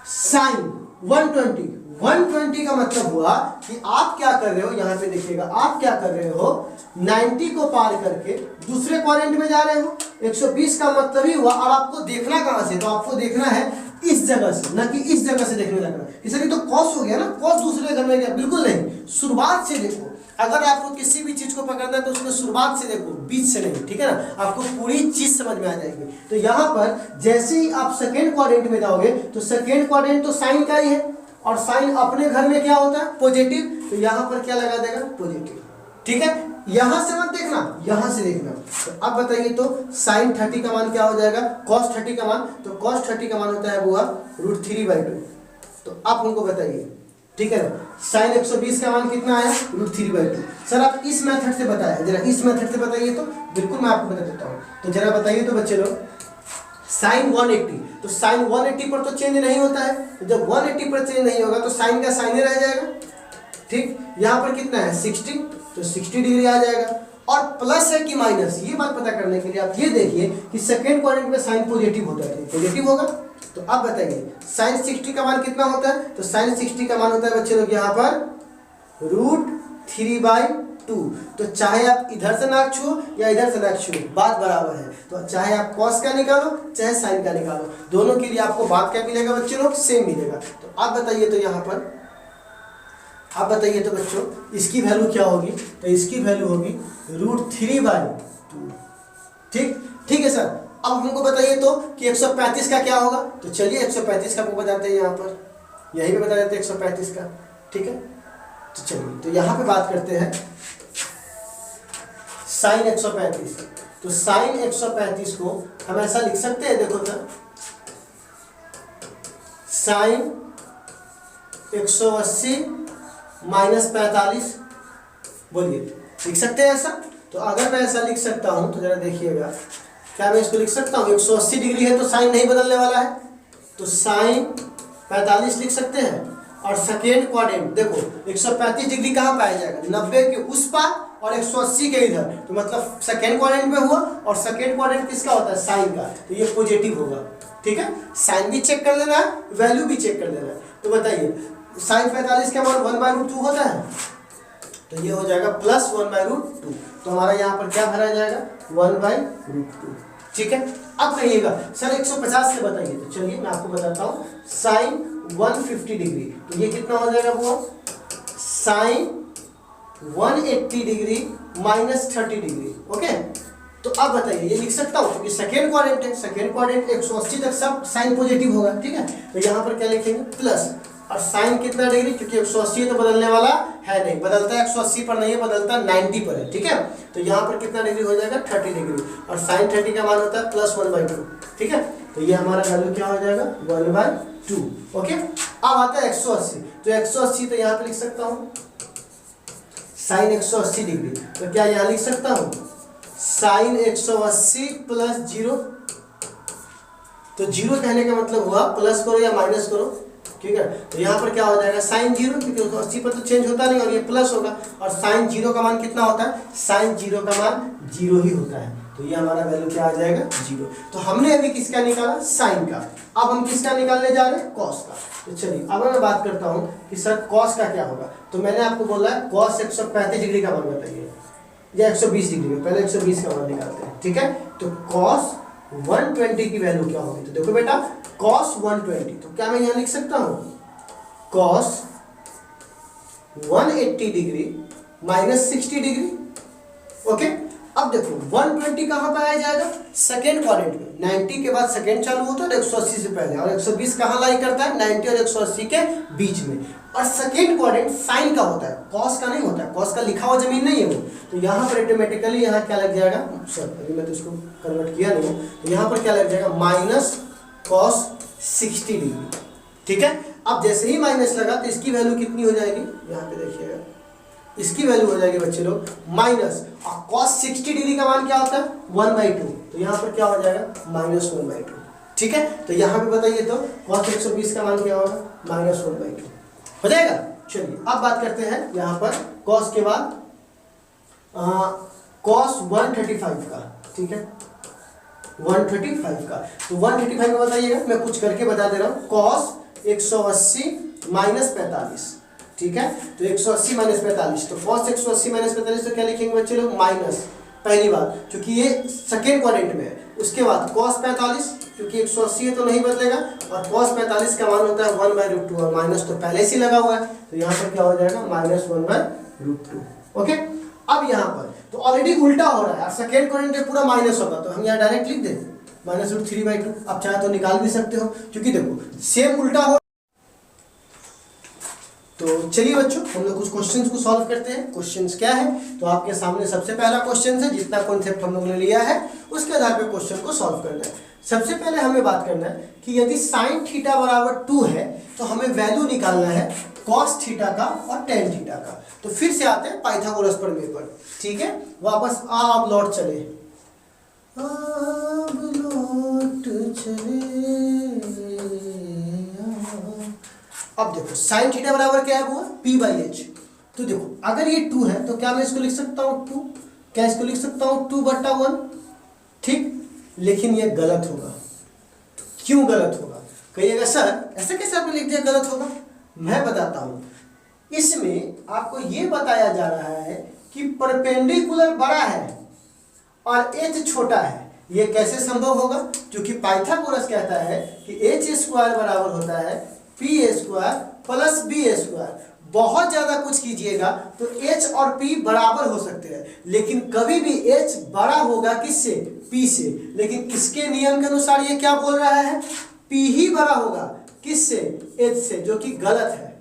साइन 120 का मतलब हुआ कि आप क्या कर रहे हो, यहां पे देखिएगा आप क्या कर रहे हो, 90 को पार करके दूसरे क्वाड्रेंट में जा रहे हो। 120 का मतलब ही हुआ, और आपको देखना कहां से, तो आपको देखना है इस जगह से, ना कि इस जगह से देखने लगना। इसलिए तो कॉस हो गया ना, कॉस दूसरे घर में गया, बिल्कुल नहीं, शुरुआत से देखो। अगर आपको किसी भी चीज को पकड़ना है तो उसमें शुरुआत से देखो, बीच से नहीं, ठीक है ना, आपको पूरी चीज समझ में आ जाएगी। तो यहाँ पर जैसे ही आप सेकेंड क्वाड्रेंट में जाओगे तो सेकेंड क्वाड्रेंट तो साइन का ही है, और साइन अपने घर में क्या होता है, पॉजिटिव, तो यहाँ पर क्या लगा देगा, पॉजिटिव, ठीक है। यहां से मत देखना, यहां से देखना। तो अब बताइए तो साइन 30 का मान क्या हो जाएगा, cos 30 का मान, तो cos 30 का मान होता है वो √3/2। तो आप हमको बताइए, ठीक है ना, साइन 120 का मान कितना आया, √3/2। सर आप इस मेथड से बताया, जरा इस मेथड से बताइए, तो बिल्कुल मैं आपको बता देता हूँ। तो जरा बताइए तो बच्चे लोग, साइन 180, तो साइन 180 पर तो चेंज नहीं होता है, तो जब 180 पर चेंज नहीं होगा तो साइन का साइन ही रह जाएगा, ठीक। यहाँ पर कितना है 60, तो 60 डिग्री आ जाएगा। और प्लस है कि माइनस, ये बात पता करने के लिए आप ये देखिए कि सेकेंड क्वाड्रेंट में साइन पॉजिटिव होता है, पॉजिटिव होगा। तो अब बताइए साइन 60 का मान कितना होता है, तो साइन 60 का मान होता है बच्चे लोग यहाँ पर √3/2। 2। तो चाहे आप इधर से नाक छुओ या इधर से नाक छुओ, बात बराबर है। तो चाहे आप कॉस का निकालो चाहे साइन का निकालो, दोनों के लिए आपको बात क्या मिलेगा बच्चे लोग, सेम मिलेगा। तो आप बताइए, तो यहाँ पर आप बताइए तो बच्चों इसकी वैल्यू क्या होगी, तो इसकी वैल्यू होगी √3/2। ठीक है सर। अब हमको बताइए तो कि 135 का क्या होगा, तो चलिए 135 का आपको बताते हैं, यहाँ पर यही पे बता देते हैं 135 का। ठीक है, तो चलिए तो यहाँ पे बात करते हैं साइन 135। तो साइन 135 को हम ऐसा लिख सकते हैं, देखो सर, साइन 180 माइनस 45, बोलिए लिख सकते हैं ऐसा। तो अगर मैं ऐसा लिख सकता हूं तो जरा देखिएगा, क्या मैं इसको लिख सकता हूं, 180 डिग्री है तो साइन नहीं बदलने वाला है, तो साइन 45 लिख सकते हैं। और सेकेंड क्वाड्रेंट देखो 135 डिग्री कहाँ पाया जाएगा, 90 के उस पार और 180 के इधर, तो मतलब सेकेंड क्वाड्रेंट में हुआ। और सेकेंड क्वाड्रेंट किसका होता है, साइन का, तो ये पॉजिटिव होगा। ठीक है, साइन भी चेक कर लेना है, वैल्यू भी चेक कर लेना है। तो बताइए साइन 45 का मान 1/√2 होता है, तो ये हो जाएगा प्लस 1/√2। तो हमारा यहाँ पर क्या भरा जाएगा, 1/√2। ठीक है, अब कहिएगा सर 150 से बताइए, तो चलिए मैं आपको बताता हूँ, साइन 150 डिग्री, तो ये कितना हो जाएगा वो, sine 180 degree minus 30 degree. Okay, तो अब बताइए ये लिख सकता हूँ क्योंकि सेकेंड क्वाड्रेंट है, सेकेंड क्वाड्रेंट 180 तक सब साइन पॉजिटिव होगा। ठीक है, तो यहाँ पर क्या लिखेंगे, प्लस, और साइन कितना डिग्री, क्योंकि 180 तो बदलने वाला है नहीं, बदलता है 180 पर नहीं है, बदलता 90 पर है। ठीक है, तो यहाँ पर कितना डिग्री हो जाएगा, 30 डिग्री, और साइन 30 का मान होता है प्लस 1/2। ठीक है, तो ये हमारा वैल्यू क्या हो जाएगा, 1/2। ओके, अब आता है 180, तो 180 तो यहाँ पे लिख सकता हूँ साइन 180 डिग्री, तो क्या यहाँ लिख सकता हूँ साइन 180 प्लस 0। तो 0 कहने का मतलब हुआ प्लस करो या माइनस करो। ठीक है, तो यहाँ पर क्या हो जाएगा, साइन 0, क्योंकि 80 पर तो चेंज होता नहीं और ये प्लस होगा। और साइन 0 का मान कितना होता है, साइन 0 का मान 0 ही होता है, तो ये हमारा वैल्यू क्या आ जाएगा, 0। तो हमने अभी किसका निकाला, साइन का। अब हम किसका निकालने जा रहे हैं, कॉस का। तो चलिए अब मैं बात करता हूँ कि सर कॉस का क्या होगा। तो मैंने आपको बोला है कॉस 135 डिग्री का मान बताइए, या 120 डिग्री में, पहले 120 का मान निकालते हैं। ठीक है, तो कॉस 120 की वैल्यू क्या होगी, तो देखो बेटा कॉस 120, तो क्या मैं यहाँ लिख सकता हूँ cos 180 degree minus 60 degree. Okay, अब देखो 120 कहाँ पाया जाएगा, सेकेंड क्वाड्रेंट में, 90 के बाद सेकेंड चालू होता है 180 से पहले, और 120 कहाँ लाई करता है, 90 और 180 के बीच में। और सेकेंड क्वाड्रेंट साइन का होता है, कॉस का नहीं होता है, कॉस का लिखा हुआ जमीन नहीं है वो। तो यहाँ पर ऑटोमेटिकली यहाँ क्या लग जाएगा, सर अभी मैं तो इसको कन्वर्ट किया नहीं, तो यहाँ पर क्या लग जाएगा, माइनस कॉस 60 डिग्री। ठीक है, अब जैसे ही माइनस लगा तो इसकी वैल्यू कितनी हो जाएगी, यहाँ पे देखिएगा, इसकी वैल्यू हो जाएगी बच्चे लोग माइनस, और cos 60 डिग्री का मान क्या होता है, 1/2, तो यहाँ पर क्या हो जाएगा, माइनस 1/2। ठीक है, तो यहाँ पे बताइए तो cos 120 का मान क्या होगा, माइनस 1/2 हो जाएगा। चलिए अब बात करते हैं यहाँ पर cos के बाद cos 135 का। ठीक है, 135 का, तो 135 का बताइएगा, मैं कुछ करके बता दे रहा हूँ, cos 180 माइनस 45। ठीक है, तो 180 माइनस 45, तो cos 180 माइनस 45 तो क्या लिखेंगे बच्चे लोग, माइनस, पहली बात क्योंकि ये सेकेंड क्वाड्रेंट में है। उसके बाद cos 45, क्योंकि 180 है तो नहीं बदलेगा, और cos 45 का मान होता है 1/√2, और माइनस तो पहले से लगा हुआ है, तो यहाँ पर क्या हो जाएगा, माइनस 1/√2। ओके, अब यहाँ पर तो ऑलरेडी उल्टा हो रहा है, सेकेंड क्वाड्रेंट में पूरा माइनस होगा, तो हम यहाँ डायरेक्ट लिख दें -√3/2। अब चाहे तो निकाल भी सकते हो, क्योंकि देखो सेम उल्टा हो। तो चलिए बच्चों हम लोग कुछ क्वेश्चंस को सॉल्व करते हैं। क्वेश्चंस क्या है, तो आपके सामने सबसे पहला क्वेश्चन है, जितना कॉन्सेप्ट हम लोगों ने लिया है उसके आधार पर क्वेश्चन को सॉल्व करना है। सबसे पहले हमें बात करना है कि यदि साइन थीटा बराबर 2 है तो हमें वैल्यू निकालना है कॉस थीटा का और टेन थीटा का। तो फिर से आते हैं पाइथागोरस प्रमेय पर। ठीक है, वापस आप लौट चले, अब देखो साइन थीटा बराबर क्या है, वो p/h। तो देखो अगर ये 2 है तो क्या मैं इसको लिख सकता हूँ 2, क्या इसको लिख सकता हूँ 2/1। ठीक, लेकिन ये गलत होगा। क्यों गलत होगा, कहिएगा सर ऐसा कैसे आपने लिख दिया गलत होगा। मैं बताता हूँ, इसमें आपको ये बताया जा रहा है कि परपेंडिकुलर बड़ा है और एच छोटा है। ये कैसे संभव होगा? क्योंकि पाइथागोरस कहता है कि एच स्क्वायर बराबर होता है P square plus B square. बहुत ज्यादा कुछ कीजिएगा तो h और p बराबर हो सकते हैं, लेकिन कभी भी h बड़ा होगा किससे? p से। लेकिन इसके नियम के अनुसार ये क्या बोल रहा है? p ही बड़ा होगा किससे? h से, जो कि गलत है।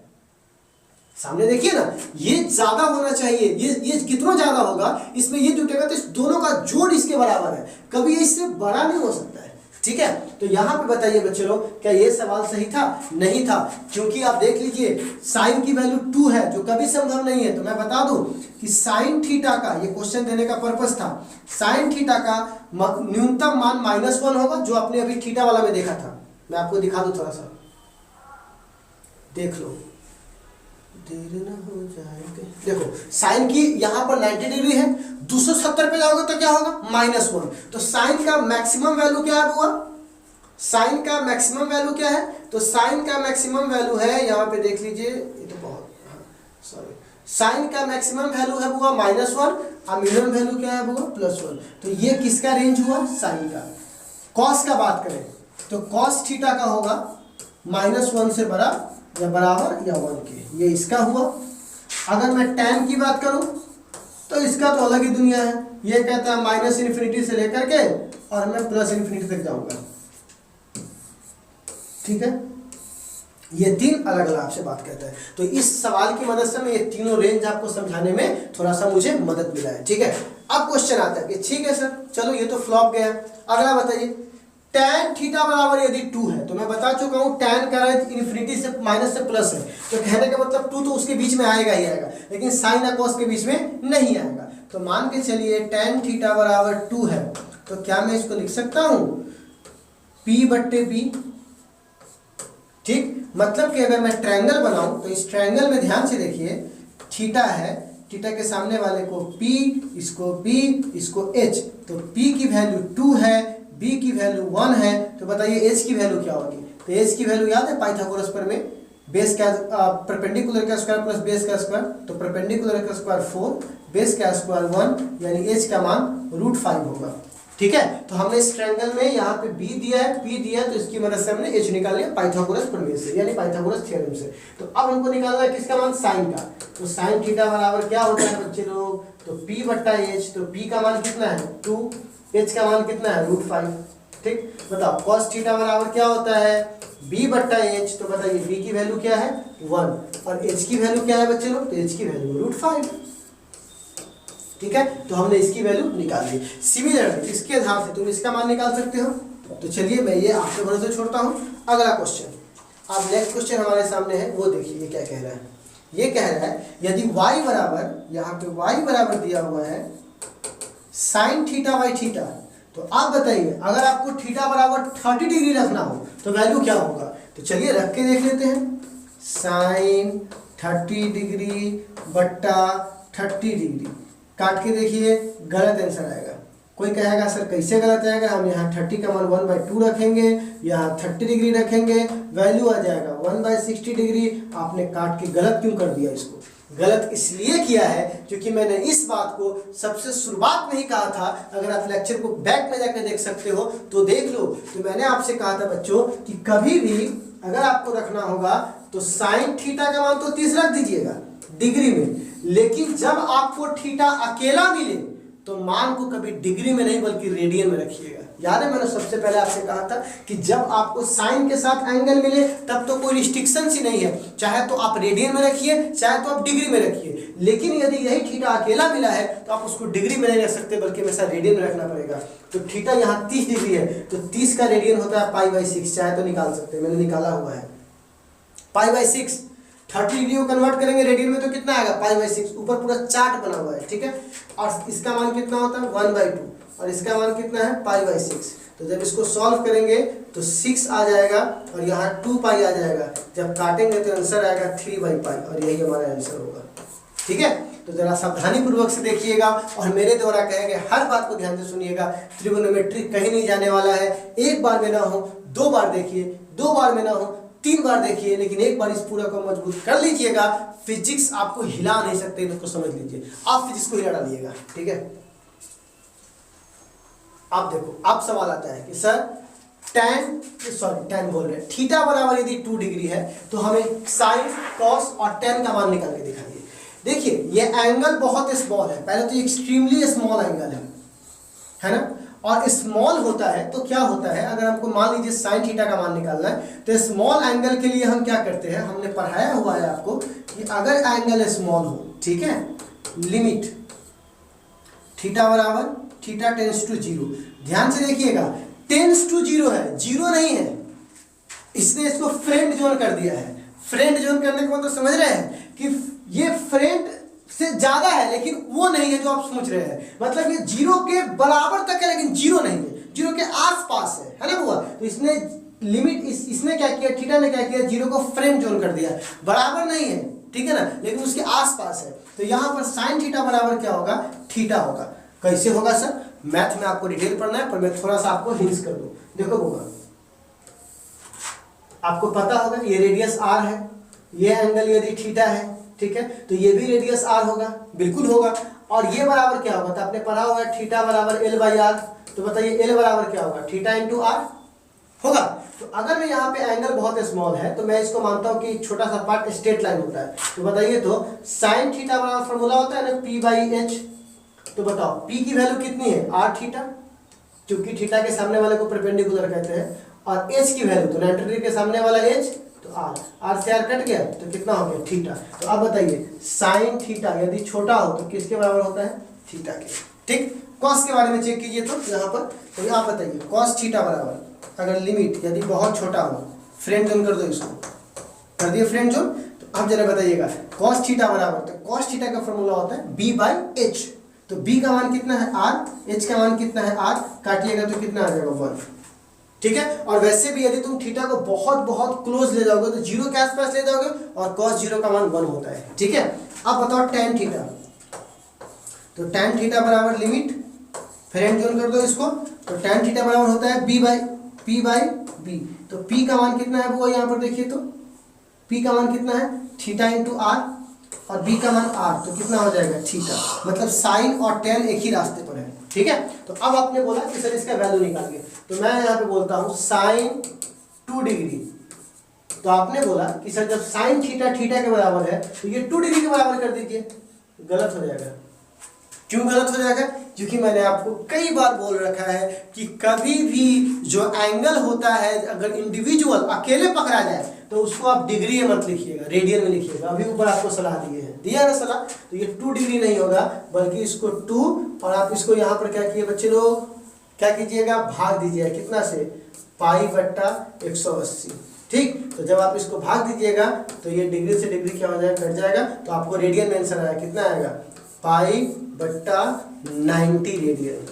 सामने देखिए ना, ये ज्यादा होना चाहिए, ये कितना ज्यादा होगा, इसमें ये जुटेगा तो इस दोनों का जोड़ इसके बराबर है, कभी इससे बड़ा नहीं हो सकता है। ठीक है, तो यहां पे बताइए बच्चे लोग, क्या ये सवाल सही था? नहीं था, क्योंकि आप देख लीजिए साइन की वैल्यू 2 है, जो कभी संभव नहीं है। तो मैं बता दूं कि साइन थीटा का, ये क्वेश्चन देने का पर्पस था, साइन थीटा का न्यूनतम मान -1 होगा, जो आपने अभी थीटा वाला में देखा था। मैं आपको दिखा दूं, थोड़ा सा देख लो, देर न हो जाएगा। देखो साइन की यहाँ पर 90 डिग्री है, 270 पे जाओगे तो क्या होगा? -1। तो साइन का मैक्सिमम वैल्यू क्या है हुआ? साइन का मैक्सिमम वैल्यू क्या है? तो साइन का मैक्सिमम वैल्यू है, यहाँ पे देख लीजिए, ये तो बहुत, सॉरी, साइन का मैक्सिमम वैल्यू है हुआ -1 और मिनिमम वैल्यू क्या है हुआ? +1। तो ये किसका रेंज हुआ? साइन का। कॉस का बात करें तो कॉस थीटा का होगा -1 से बड़ा या बराबर या 1 के, ये इसका हुआ। अगर मैं tan की बात करूं तो इसका तो अलग ही दुनिया है, ये कहता है -∞ से लेकर के और मैं +∞ तक जाऊंगा। ठीक है, ये 3 अलग अलग आपसे बात कहता है। तो इस सवाल की मदद से मैं ये तीनों रेंज आपको समझाने में थोड़ा सा मुझे मदद मिला है। ठीक है, अब क्वेश्चन आता है कि ठीक है सर, चलो ये तो फ्लॉप गया, अगला बताइए tan थीटा बराबर यदि 2 है, तो मैं बता चुका हूं tan का इन्फिनिटी से माइनस से प्लस है, तो कहने का मतलब 2 तो उसके बीच में आएगा ही आएगा, लेकिन साइन और कॉस के बीच में नहीं आएगा। तो मान के चलिए tan थीटा बराबर 2 है, तो क्या मैं इसको लिख सकता हूं p/b। ठीक, मतलब कि अगर मैं ट्रायंगल बनाऊं तो इस ट्रायंगल में ध्यान से देखिए, थीटा है, थीटा के सामने वाले को p, इसको b, इसको h, तो p की वैल्यू 2 है, b की वैल्यू 1 है, तो बताइए h की वैल्यू क्या होगी? तो h की वैल्यू याद है पाइथागोरस पर में, बेस का परपेंडिकुलर का स्क्वायर प्लस बेस का स्क्वायर, तो परपेंडिकुलर का स्क्वायर 4, बेस का स्क्वायर 1, यानी h का मान √5 होगा। ठीक है, तो हमने इस ट्रायंगल में यहाँ पे b दिया है, p दिया है, तो इसकी मदद से हमने h निकाल लिया पाइथागोरस प्रमेय से, यानी पाइथागोरस थ्योरम से। तो अब हमको निकालना है किसका मान? साइन का। तो साइन थीटा बराबर क्या होता है बच्चे लोग? तो p/h, तो p का मान कितना है? 2, h का मान कितना है? √5। ठीक, बताओ cos थीटा बराबर क्या होता है? b/h, तो बताइए b की वैल्यू क्या है? 1 और h की वैल्यू क्या है बच्चे लोग? तो h की वैल्यू √5। ठीक है, तो हमने इसकी वैल्यू निकाल ली। सिमिलरली इसके आधार से तुम इसका मान निकाल सकते हो। तो चलिए मैं ये आपके भरोसे छोड़ता हूँ। अगला क्वेश्चन, अब नेक्स्ट क्वेश्चन हमारे सामने है, वो देखिए ये क्या कह रहा है। ये कह रहा है यदि y बराबर, यहाँ पे y बराबर दिया हुआ है साइन थीटा बाई थीटा, तो आप बताइए अगर आपको थीटा बराबर 30 डिग्री रखना हो तो वैल्यू क्या होगा? तो चलिए रख के देख लेते हैं, साइन 30 डिग्री बट्टा 30 डिग्री, काट के देखिए गलत आंसर आएगा। कोई कहेगा सर कैसे गलत आएगा? हम यहाँ 30 का मान 1/2 रखेंगे, यहाँ 30 डिग्री रखेंगे, वैल्यू आ जाएगा 1/60 डिग्री। आपने काट के गलत क्यों कर दिया? इसको गलत इसलिए किया है क्योंकि मैंने इस बात को सबसे शुरुआत में ही कहा था। अगर आप लेक्चर को बैक में जाकर देख सकते हो तो देख लो, तो मैंने आपसे कहा था बच्चों कि कभी भी अगर आपको रखना होगा तो साइन थीटा का मान तो 30 रख दीजिएगा डिग्री में, लेकिन जब आपको थीटा अकेला मिले तो मान को कभी डिग्री में नहीं बल्कि रेडियन में रखिएगा। याद है मैंने सबसे पहले आपसे कहा था कि जब आपको साइन के साथ एंगल मिले तब तो कोई रिस्ट्रिक्शन ही नहीं है, चाहे तो आप रेडियन में रखिए चाहे तो आप डिग्री में रखिए, लेकिन यदि यही थीटा अकेला मिला है तो आप उसको डिग्री में नहीं रख सकते बल्कि हमेशा रेडियन में रखना पड़ेगा। तो थीटा यहाँ 30 डिग्री है तो 30 का रेडियन होता है π/6, चाहे तो निकाल सकते हैं, मैंने निकाला हुआ है π/6। 30 डिग्री को कन्वर्ट करेंगे रेडियन में तो कितना आएगा? π/6। ऊपर पूरा चार्ट बना हुआ है, ठीक है। और इसका मान कितना होता है? 1/2 और इसका मान कितना है? π/6। तो जब इसको सॉल्व करेंगे तो 6 आ जाएगा और यहाँ 2π आ जाएगा, जब काटेंगे तो आंसर आएगा 3/π और यही हमारा आंसर होगा। ठीक है, तो जरा सावधानी पूर्वक से देखिएगा और मेरे द्वारा कहेंगे हर बात को ध्यान से सुनिएगा। त्रिगोनोमेट्री कहीं नहीं जाने वाला है, एक बार में ना हो 2 बार देखिए, 2 बार में ना हो 3 बार देखिए, लेकिन एक बार इस पूरा को मजबूत कर लीजिएगा। फिजिक्स आपको हिला नहीं सकते, इसको समझ लीजिए। आप फिजिक्स को हिला डालिएगा, ठीक है। आप देखो, अब सवाल आता है कि सर tan बोल रहे हैं, थीटा बराबर यदि 2 डिग्री है तो हमें साइन, कॉस और tan का मान निकाल के दिखाइए। देखिए ये एंगल बहुत स्मॉल है, पहले तो एक्सट्रीमली स्मॉल एंगल है ना। और स्मॉल होता है तो क्या होता है, अगर हमको मान लीजिए साइन थीटा का मान निकालना है तो स्मॉल एंगल के लिए हम क्या करते हैं, हमने पढ़ाया हुआ है आपको कि अगर एंगल स्मॉल हो, ठीक है, लिमिट थीटा बराबर थीटा टेंस टू 0। ध्यान से देखिएगा, टेंस टू 0 है, 0 नहीं है, इसने इसको फ्रेंड जोन कर दिया है। फ्रेंड जोन करने का मतलब समझ रहे हैं कि ये फ्रेंड से ज्यादा है लेकिन वो नहीं है जो आप सोच रहे हैं, मतलब ये 0 के बराबर तक है लेकिन 0 नहीं है, 0 के आसपास है ना बुआ। तो इसने लिमिट इसने क्या किया, थीटा ने क्या किया, 0 को फ्रेंड जोन कर दिया, बराबर नहीं है, ठीक है ना, लेकिन उसके आसपास है। तो यहाँ पर साइन थीटा बराबर क्या होगा, थीटा होगा। कैसे होगा सर, मैथ में आपको डिटेल पढ़ना है, पर मैं थोड़ा सा आपको हिंट्स कर दूं। देखो बुआ, आपको पता होगा ये रेडियस r है, ये एंगल यदि थीटा है, ठीक है, तो ये भी रेडियस r होगा, बिल्कुल होगा। और ये बराबर क्या होगा, तो आपने पढ़ा होगा थीटा बराबर l/r, तो बताइए l बराबर क्या होगा, थीटा इंटू r होगा। तो अगर मैं यहाँ पे एंगल बहुत स्मॉल है तो मैं इसको मानता हूँ कि छोटा सा पार्ट स्ट्रेट लाइन होता है। तो बताइए, तो साइन थीटा बराबर फॉर्मूला होता है ना p/h। तो बताओ p की वैल्यू कितनी है, r थीटा, क्योंकि थीटा के सामने वाले को परपेंडिकुलर कहते हैं, और h की वैल्यू तो 90 डिग्री के सामने वाला h, तो r से r कट गया तो कितना हो गया, थीटा। तो अब बताइए साइन थीटा यदि छोटा हो तो किसके बराबर होता है, थीटा के, ठीक। कॉस के बारे में चेक कीजिए, तो यहाँ पर, तो यहाँ बताइए कॉस थीटा बराबर अगर लिमिट यदि बहुत छोटा हो, फ्रेंड जोन कर दो, इसको कर दिए फ्रेंड जोन। तो अब जरा बताइएगा कॉस थीटा बराबर, तो कॉस थीटा का फॉर्मूला होता है b/h। तो b का मान कितना है r, h का मान कितना है r, काटिएगा तो कितना आ जाएगा 1, ठीक है। और वैसे भी यदि तुम थीटा को बहुत बहुत क्लोज ले जाओगे तो 0 के आसपास ले जाओगे, और cos 0 का मान 1 होता है, ठीक है। अब बताओ tan थीटा, तो tan थीटा बराबर लिमिट फ्रेंड जोन कर दो इसको, तो tan थीटा बराबर होता है p/b। तो p का मान कितना है वो यहाँ पर देखिए, तो p का मान कितना है, थीटा इंटू r, और b का मान r, तो कितना हो जाएगा, थीटा। मतलब साइन और tan एक ही रास्ते पर है, ठीक है। तो अब आपने बोला कि सर इसका वैल्यू निकालिए, तो मैं यहाँ पे बोलता हूँ साइन 2 डिग्री। तो आपने बोला कि सर जब साइन थीटा थीटा के बराबर है तो ये 2 डिग्री के बराबर कर दीजिए, गलत हो जाएगा। क्यों गलत हो जाएगा, क्योंकि मैंने आपको कई बार बोल रखा है कि कभी भी जो एंगल होता है अगर इंडिविजुअल अकेले पकड़ा जाए तो उसको आप डिग्री में मत लिखिएगा, रेडियन में लिखिएगा। अभी ऊपर आपको सलाह दिया ना सलाह, तो ये 2 डिग्री नहीं होगा बल्कि इसको 2, और आप इसको यहाँ पर क्या किए बच्चे लोग, क्या कीजिएगा, भाग दीजिएगा कितना से, π/180, ठीक। तो जब आप इसको भाग दीजिएगा तो ये डिग्री से डिग्री क्या हो जाएगा, कट जाएगा, तो आपको रेडियन में आंसर आया, कितना आएगा, π/90 रेडियन,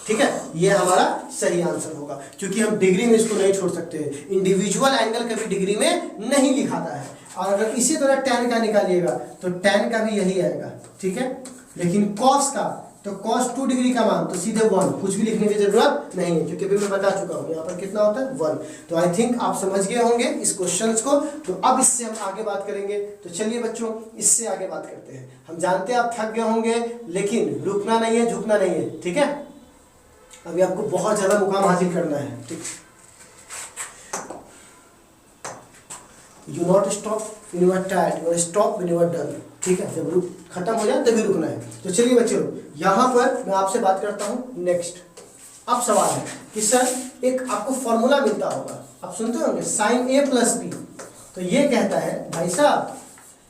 ठीक है। ये हमारा सही आंसर होगा, क्योंकि हम डिग्री में इसको नहीं छोड़ सकते, इंडिविजुअल एंगल कभी डिग्री में नहीं लिखाता है। और अगर इसी तरह tan का निकालिएगा तो tan का भी यही आएगा, ठीक है। लेकिन cos का, तो cos 2 डिग्री का मान तो सीधे 1, कुछ भी लिखने की जरूरत नहीं है, क्योंकि अभी मैं बता चुका हूँ यहाँ पर कितना होता है 1। तो आई थिंक आप समझ गए होंगे इस क्वेश्चंस को। तो अब इससे हम आगे बात करेंगे, तो चलिए बच्चों इससे आगे बात करते हैं। हम जानते हैं आप थक गए होंगे, लेकिन रुकना नहीं है, झुकना नहीं है, ठीक है। अभी आपको बहुत ज्यादा मुकाम हासिल करना है, ठीक। You not stop when you are tired, you stop when you are done, ठीक है। जब रुक खत्म हो जाए तभी रुकना है। तो चलिए बच्चों, यहाँ पर मैं आपसे बात करता हूँ नेक्स्ट। अब सवाल है कि सर एक आपको फॉर्मूला मिलता होगा, आप सुनते होंगे sin a + b। तो ये कहता है भाई साहब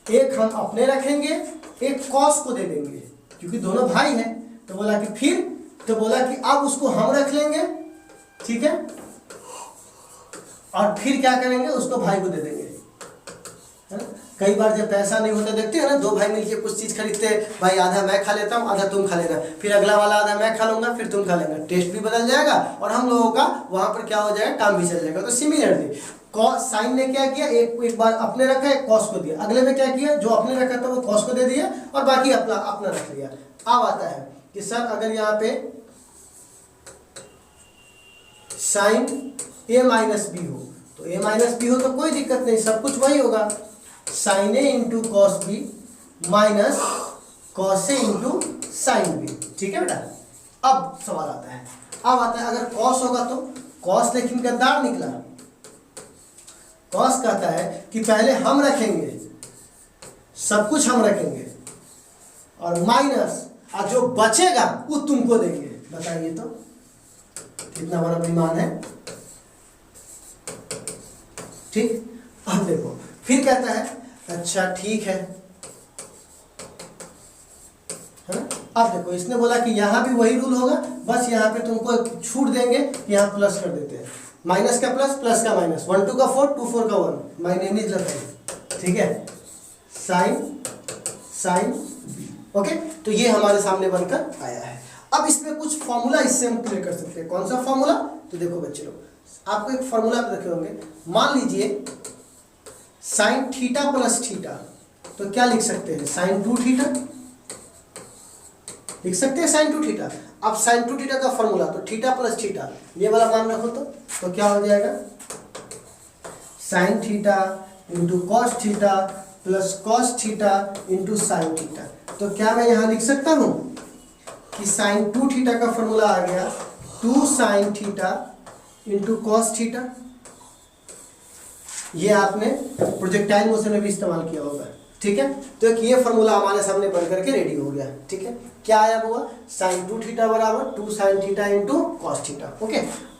एक हम अपने रखेंगे, एक cos को दे देंगे, क्योंकि दोनों भाई हैं। तो बोला कि फिर, तो बोला कि अब उसको हम रख लेंगे, ठीक है, और फिर क्या करेंगे, उसको भाई को दे देंगे, है ना। कई बार जब पैसा नहीं होता देखते हैं ना, 2 भाई मिलके कुछ चीज खरीदते हैं, भाई आधा मैं खा लेता हूँ आधा तुम खा लेना, फिर अगला वाला आधा मैं खा लूंगा फिर तुम खा लेंगे, टेस्ट भी बदल जाएगा और हम लोगों का वहां पर क्या हो जाएगा, काम भी चल जाएगा। तो सिमिलरली साइन ने क्या किया, एक बार अपने रखा, एक कॉस को दिया, अगले में क्या किया, जो अपने रखा था वो कॉस को दे दिया और बाकी अपना रख लिया। अब आता है कि सर अगर यहाँ पे sin a - b हो, तो तो a माइनस बी हो तो कोई दिक्कत नहीं, सब कुछ वही होगा, sine A into cos B minus cos A into sine B. ठीक है बेटा। अब सवाल आता है, अब आता है अगर कॉस होगा तो कॉस, लेकिन गद्दार निकला। कॉस कहता है कि पहले हम रखेंगे, सब कुछ हम रखेंगे, और माइनस, और जो बचेगा वो तुमको देंगे। बताइए तो कितना बड़ा बेईमान है। ठीक, अब देखो फिर कहता है अच्छा ठीक है ना। अब देखो इसने बोला कि यहाँ भी वही रूल होगा, बस यहाँ पे तुमको छूट देंगे, यहाँ प्लस कर देते हैं, माइनस का प्लस, प्लस का माइनस, 1 2 का 4, 2 4 का 1, माय नेम इज लताई। ठीक है, साइन बी। ओके, तो ये हमारे सामने बनकर आया है। अब इसमें कुछ फॉर्मूला इससे हम क्लियर कर सकते हैं। कौन सा फॉर्मूला? तो देखो बच्चे लोग, आपको एक फॉर्मूला रखे होंगे। मान लीजिए साइन थीटा प्लस थीटा, तो क्या लिख सकते हैं? साइन 2 थीटा लिख सकते हैं, साइन 2 थीटा। अब साइन 2 थीटा का फॉर्मूला, तो थीटा प्लस थीटा, ये वाला मान रखो तो क्या हो जाएगा? Sine theta into cos theta plus cos theta into sine theta. तो क्या मैं यहाँ लिख सकता हूँ कि साइन 2 थीटा का फॉर्मूला आ गया 2 sine theta into cos theta. ये आपने प्रोजेक्टाइल मोशन में भी इस्तेमाल किया होगा। ठीक है, तो एक ये फॉर्मूला हमारे सामने बन करके रेडी हो गया। ठीक है, क्या आया हुआ? साइन 2 थीटा बराबर 2 sine theta into cos theta. Okay,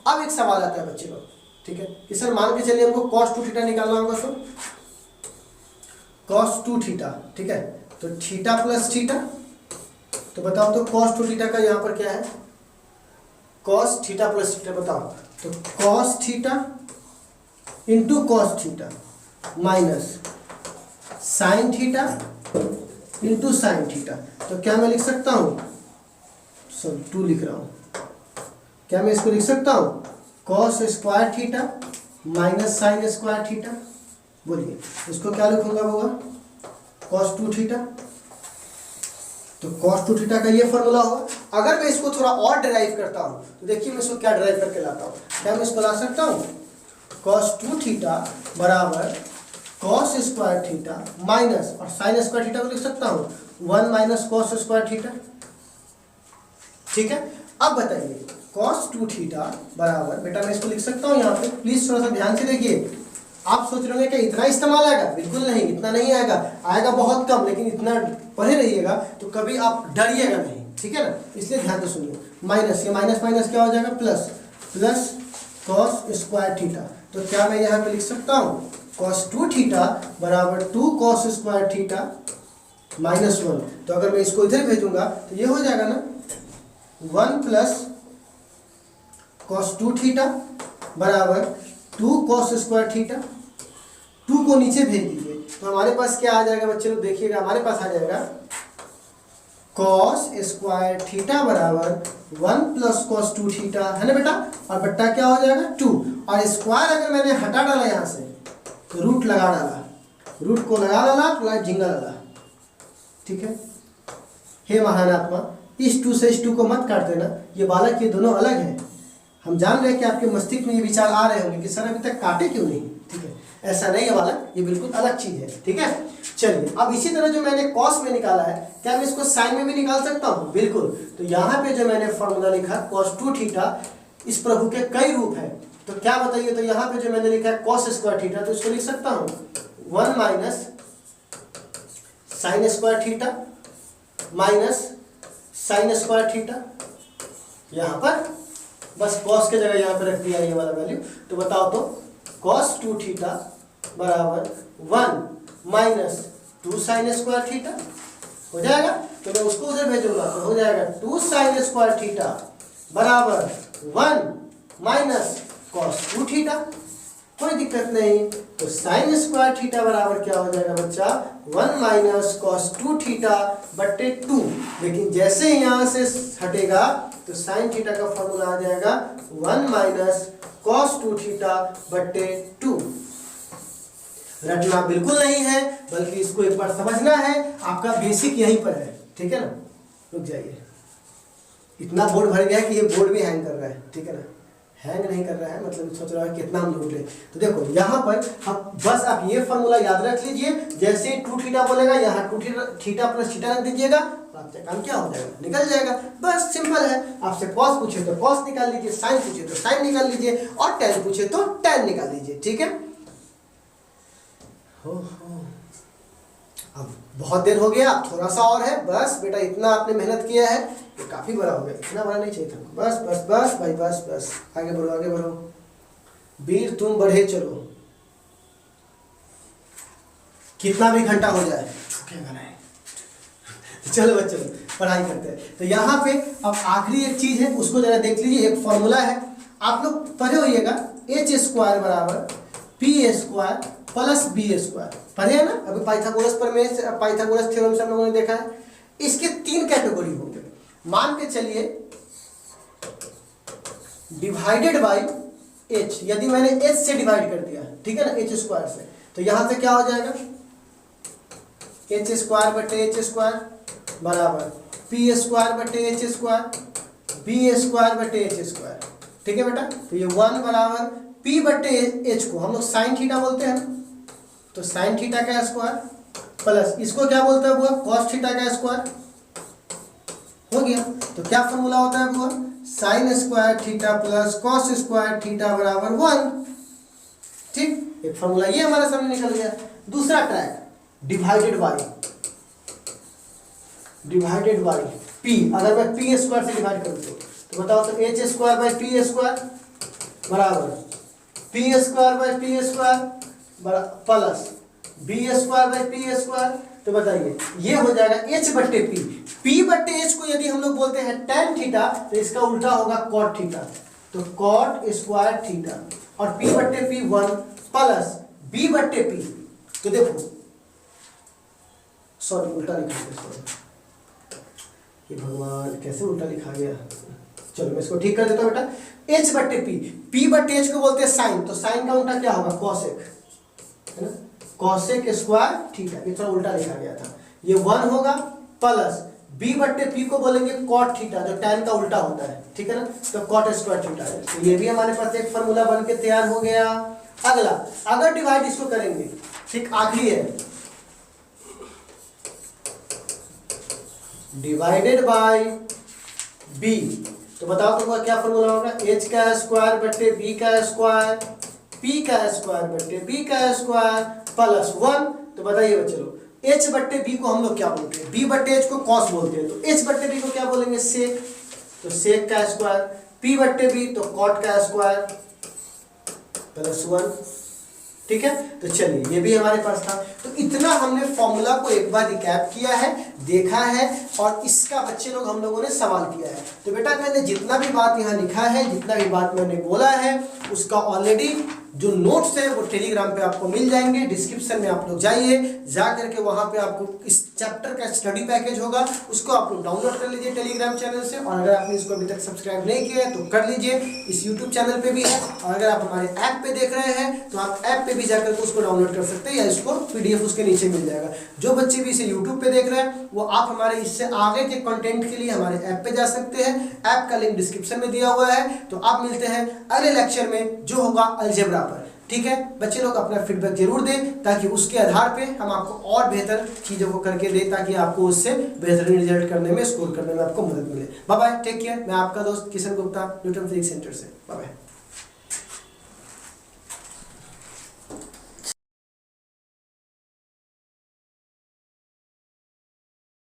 अब एक सवाल आता है बच्चे लोग, ठीक है, कि सर मान के चलिए हमको कॉस 2 थीटा निकालना होगा, तो कॉस 2 थीटा, ठीक है, तो थीटा प्लस थीटा, तो बताओ तो कॉस 2 थीटा का यहाँ पर क्या है? कॉस थीटा प्लस थीटा, बताओ तो cos theta into cos theta minus sine theta into sine theta. तो क्या मैं लिख सकता हूँ? सब 2 लिख रहा हूँ, क्या मैं इसको लिख सकता हूँ? Cos square theta minus sine square theta. बोलिए इसको क्या लिखूंगा? होगा कॉस 2 थीटा। तो कॉस 2 थीटा का ये फॉर्मूला होगा। अगर मैं इसको थोड़ा और डिराइव करता हूँ तो देखिए मैं इसको क्या डिराइव करके लाता हूँ। क्या मैं इसको ला सकता हूँ? कॉस 2 थीटा बराबर कॉस स्क्वायर थीटा माइनस, और साइन स्क्वायर थीटा को लिख सकता हूँ 1 माइनस कॉस स्क्वायर थीटा। ठीक है, अब बताइए कॉस 2 थीटा बराबर, बेटा मैं इसको लिख सकता हूँ यहाँ पे, प्लीज थोड़ा सा ध्यान से देखिए। आप सोच रहे होंगे कि इतना इस्तेमाल आएगा? बिल्कुल नहीं, इतना नहीं आएगा, आएगा बहुत कम, लेकिन इतना पढ़े रहिएगा तो कभी आप डरिएगा नहीं। ठीक है ना, इसलिए ध्यान से सुनिए। माइनस, ये माइनस माइनस क्या हो जाएगा? Plus, plus cos square theta. तो क्या मैं यहाँ पे लिख सकता हूँ? कॉस 2 थीटा बराबर 2 कॉस स्क्वायर थीटा माइनस 1। तो अगर मैं इसको इधर भेजूंगा तो ये हो जाएगा ना 1 प्लस कॉस 2 थीटा बराबर 2 कॉस स्क्वायर थीटा। 2 को नीचे भेज दीजिए तो हमारे पास क्या आ जाएगा बच्चे लोग? देखिएगा हमारे पास आ जाएगा कॉस स्क्वायर थीटा बराबर 1 प्लस कॉस 2 थीटा, है ना बेटा, और बट्टा क्या हो जाएगा? 2, और स्क्वायर अगर मैंने हटा डाला यहाँ से तो रूट लगा डाला, रूट को लगा डाला तो झिंगा डाला। ठीक है, हे महान आत्मा, इस 2 से इस 2 को मत काट देना, ये बालक ये दोनों अलग हैं। हम जान रहे हैं कि आपके मस्तिष्क में ये विचार आ रहे होंगे कि सर अभी तक काटे क्यों नहीं। ठीक है, ऐसा नहीं है बालक, ये बिल्कुल अलग चीज है। ठीक है, चलिए अब इसी तरह जो मैंने कॉस में निकाला है, क्या मैं इसको साइन में भी निकाल सकता हूँ? बिल्कुल। तो यहाँ पे जो मैंने फॉर्मूला लिखा कॉस 2 थीटा, इस प्रभु के कई रूप हैं, तो क्या बताइए? तो यहाँ पे जो मैंने लिखा है कॉस स्क्वायर थीटा, तो इसको लिख सकता हूँ 1 minus sine square theta minus sine square theta. यहाँ पर बस कॉस के जगह यहाँ पे रख दिया ये वाला वैल्यू। तो बताओ तो कॉस 2 थीटा बराबर 1 माइनस 2 साइन स्क्वायर थीटा हो जाएगा। तो मैं उसको उधर भेजूंगा तो हो जाएगा 2 साइन स्क्वायर थीटा बराबर 1 माइनस कॉस 2 थीटा। कोई दिक्कत नहीं। तो साइन स्क्वायर थीटा बराबर क्या हो जाएगा बच्चा? 1 माइनस कॉस 2 थीटा बट्टे 2। लेकिन जैसे ही यहाँ से हटेगा तो साइन थीटा का फॉर्मूला आ जाएगा 1 माइनस कॉस 2 थीटा बट्टे 2। रटना बिल्कुल नहीं है, बल्कि इसको एक बार समझना है। आपका बेसिक यहीं पर है। ठीक है ना, रुक जाइए, इतना बोर्ड भर गया है कि ये बोर्ड भी हैंग कर रहा है। ठीक है ना, हैंग नहीं कर रहा है, मतलब सोच रहा है कितना हम लूट लें। तो देखो यहाँ पर हम बस आप ये फॉर्मूला याद रख लीजिए, जैसे 2 थीटा बोलेगा यहाँ 2 थीटा प्लस थीटा रख दीजिएगा, आपका काम क्या हो जाएगा, निकल जाएगा। बस सिंपल है। आपसे कॉस पूछे तो कॉस निकाल लीजिए, साइन पूछे तो साइन निकाल लीजिए, और टेन पूछे तो टेन निकाल लीजिए। ठीक है, हो अब बहुत देर हो गया, अब थोड़ा सा और है। बस बेटा इतना आपने मेहनत किया है, ये काफी बड़ा हो गया, इतना बड़ा नहीं चाहिए था। बस बस बस भाई, बस बस, आगे बढ़ो आगे बढ़ो, वीर तुम बढ़े चलो, कितना भी घंटा हो जाए झुकेगा नहीं। चलो बच्चों पढ़ाई करते हैं। तो यहाँ पे अब आखिरी एक चीज है, उसको जरा देख लीजिए। एक फॉर्मूला है, आप लोग पढ़े होइएगा, एच स्क्वायर बराबर P square plus B square, पढ़े है ना। अभी पाइथागोरस प्रमेय, पाइथागोरस थ्योरम से हम लोगों ने देखा है। इसके 3 कैटेगरी होंगे। मान के चलिए डिवाइडेड बाई एच, यदि मैंने एच से डिवाइड कर दिया, ठीक है ना, एच स्क्वायर से, तो यहां से क्या हो जाएगा, एच स्क्वायर बटे एच स्क्वायर बराबर पी स्क्वायर बटे एच स्क्वायर बी स्क्वायर बटे एच स्क्वायर। ठीक है बेटा, तो ये 1 बराबर पी बटे एच को हम लोग साइन थीटा बोलते हैं, तो साइन थीटा का स्क्वायर प्लस इसको क्या बोलते हैं बुआ, कॉस थीटा का स्क्वायर। हो गया, तो क्या फॉर्मूला होता है बुआ, sine square theta plus cos square theta बराबर 1। ठीक, एक फॉर्मूला ये हमारे सामने निकल गया। दूसरा ट्रैक डिवाइडेड बाई पी, अगर मैं पी स्क्वायर से डिवाइड करूँ तो बताओ, तो H square by P square बराबर P square by P square plus B square by P square. तो बताइए ये हो जाएगा एच बट्टे पी, पी बट्टे एच को यदि हम लोग बोलते हैं टेन थीटा, तो इसका उल्टा होगा कॉट थीटा, तो कॉट स्क्वायर थीटा, और पी बट्टे पी 1 प्लस बी बट्टे पी, तो देखो सॉरी उल्टा लिखा गया, सॉरी ये भगवान कैसे उल्टा लिखा गया। चलो मैं इसको ठीक कर देता हूँ बेटा, एच बट्टे पी, पी बट्टे एच को बोलते हैं साइन, तो साइन का उल्टा क्या होगा, कॉसेक, है ना, कॉसेक स्क्वायर थीटा, ये थोड़ा उल्टा लिखा गया था, ये 1 होगा प्लस बी बट्टे पी को बोलेंगे कॉट थीटा, जो tan का उल्टा होता है, ठीक है ना, तो कॉट स्क्वायर थीटा है। तो ये भी हमारे पास एक फॉर्मूला बन के तैयार हो गया। अगला, अगर डिवाइड इसको करेंगे, ठीक, आखिरी है, डिवाइडेड बाय बी, तो बताओ तो क्या फॉर्मूला होगा, एच का स्क्वायर बट्टे बी का स्क्वायर पी का स्क्वायर बट्टे बी का स्क्वायर प्लस 1। तो बताइए बच्चों, एच बट्टे बी को हम लोग क्या बोलते हैं, बी बट्टे एच को कॉस बोलते हैं, तो एच बट्टे बी को क्या बोलेंगे, सेक, तो सेक का स्क्वायर, पी बट्टे बी तो कॉट का स्क्वायर प्लस 1। ठीक है, तो चलिए ये भी हमारे पास था। तो इतना हमने फॉर्मूला को एक बार रिकैप किया है, देखा है, और इसका बच्चे लोग हम लोगों ने सवाल किया है। तो बेटा मैंने जितना भी बात यहाँ लिखा है, जितना भी बात मैंने बोला है, उसका ऑलरेडी जो नोट्स है वो टेलीग्राम पे आपको मिल जाएंगे। डिस्क्रिप्शन में आप लोग जाइए, जा करके वहाँ पे आपको इस चैप्टर का स्टडी पैकेज होगा, उसको आप लोग डाउनलोड कर लीजिए टेलीग्राम चैनल से। और अगर आपने इसको अभी तक सब्सक्राइब नहीं किया है तो कर लीजिए, इस यूट्यूब चैनल पे भी है, और अगर आप हमारे ऐप पे देख रहे हैं तो आप ऐप पे भी जाकर के उसको डाउनलोड कर सकते हैं, या इसको PDF उसके नीचे मिल जाएगा। जो बच्चे भी इसे यूट्यूब पे देख रहे हैं वो आप हमारे इससे आगे के कंटेंट के लिए हमारे ऐप पे जा सकते हैं, ऐप का लिंक डिस्क्रिप्शन में दिया हुआ है। तो आप मिलते हैं अगले लेक्चर में जो होगा अलजेब्रा पर। ठीक है बच्चे लोग, अपना फीडबैक जरूर दें, ताकि उसके आधार पे हम आपको और बेहतर चीज़ों को करके दें, ताकि आपको उससे बेहतरीन रिजल्ट करने में, स्कोर करने में आपको मदद मिले। Bye bye, take care. मैं आपका दोस्त Kishan Gupta, Newton physics centre से। Bye bye.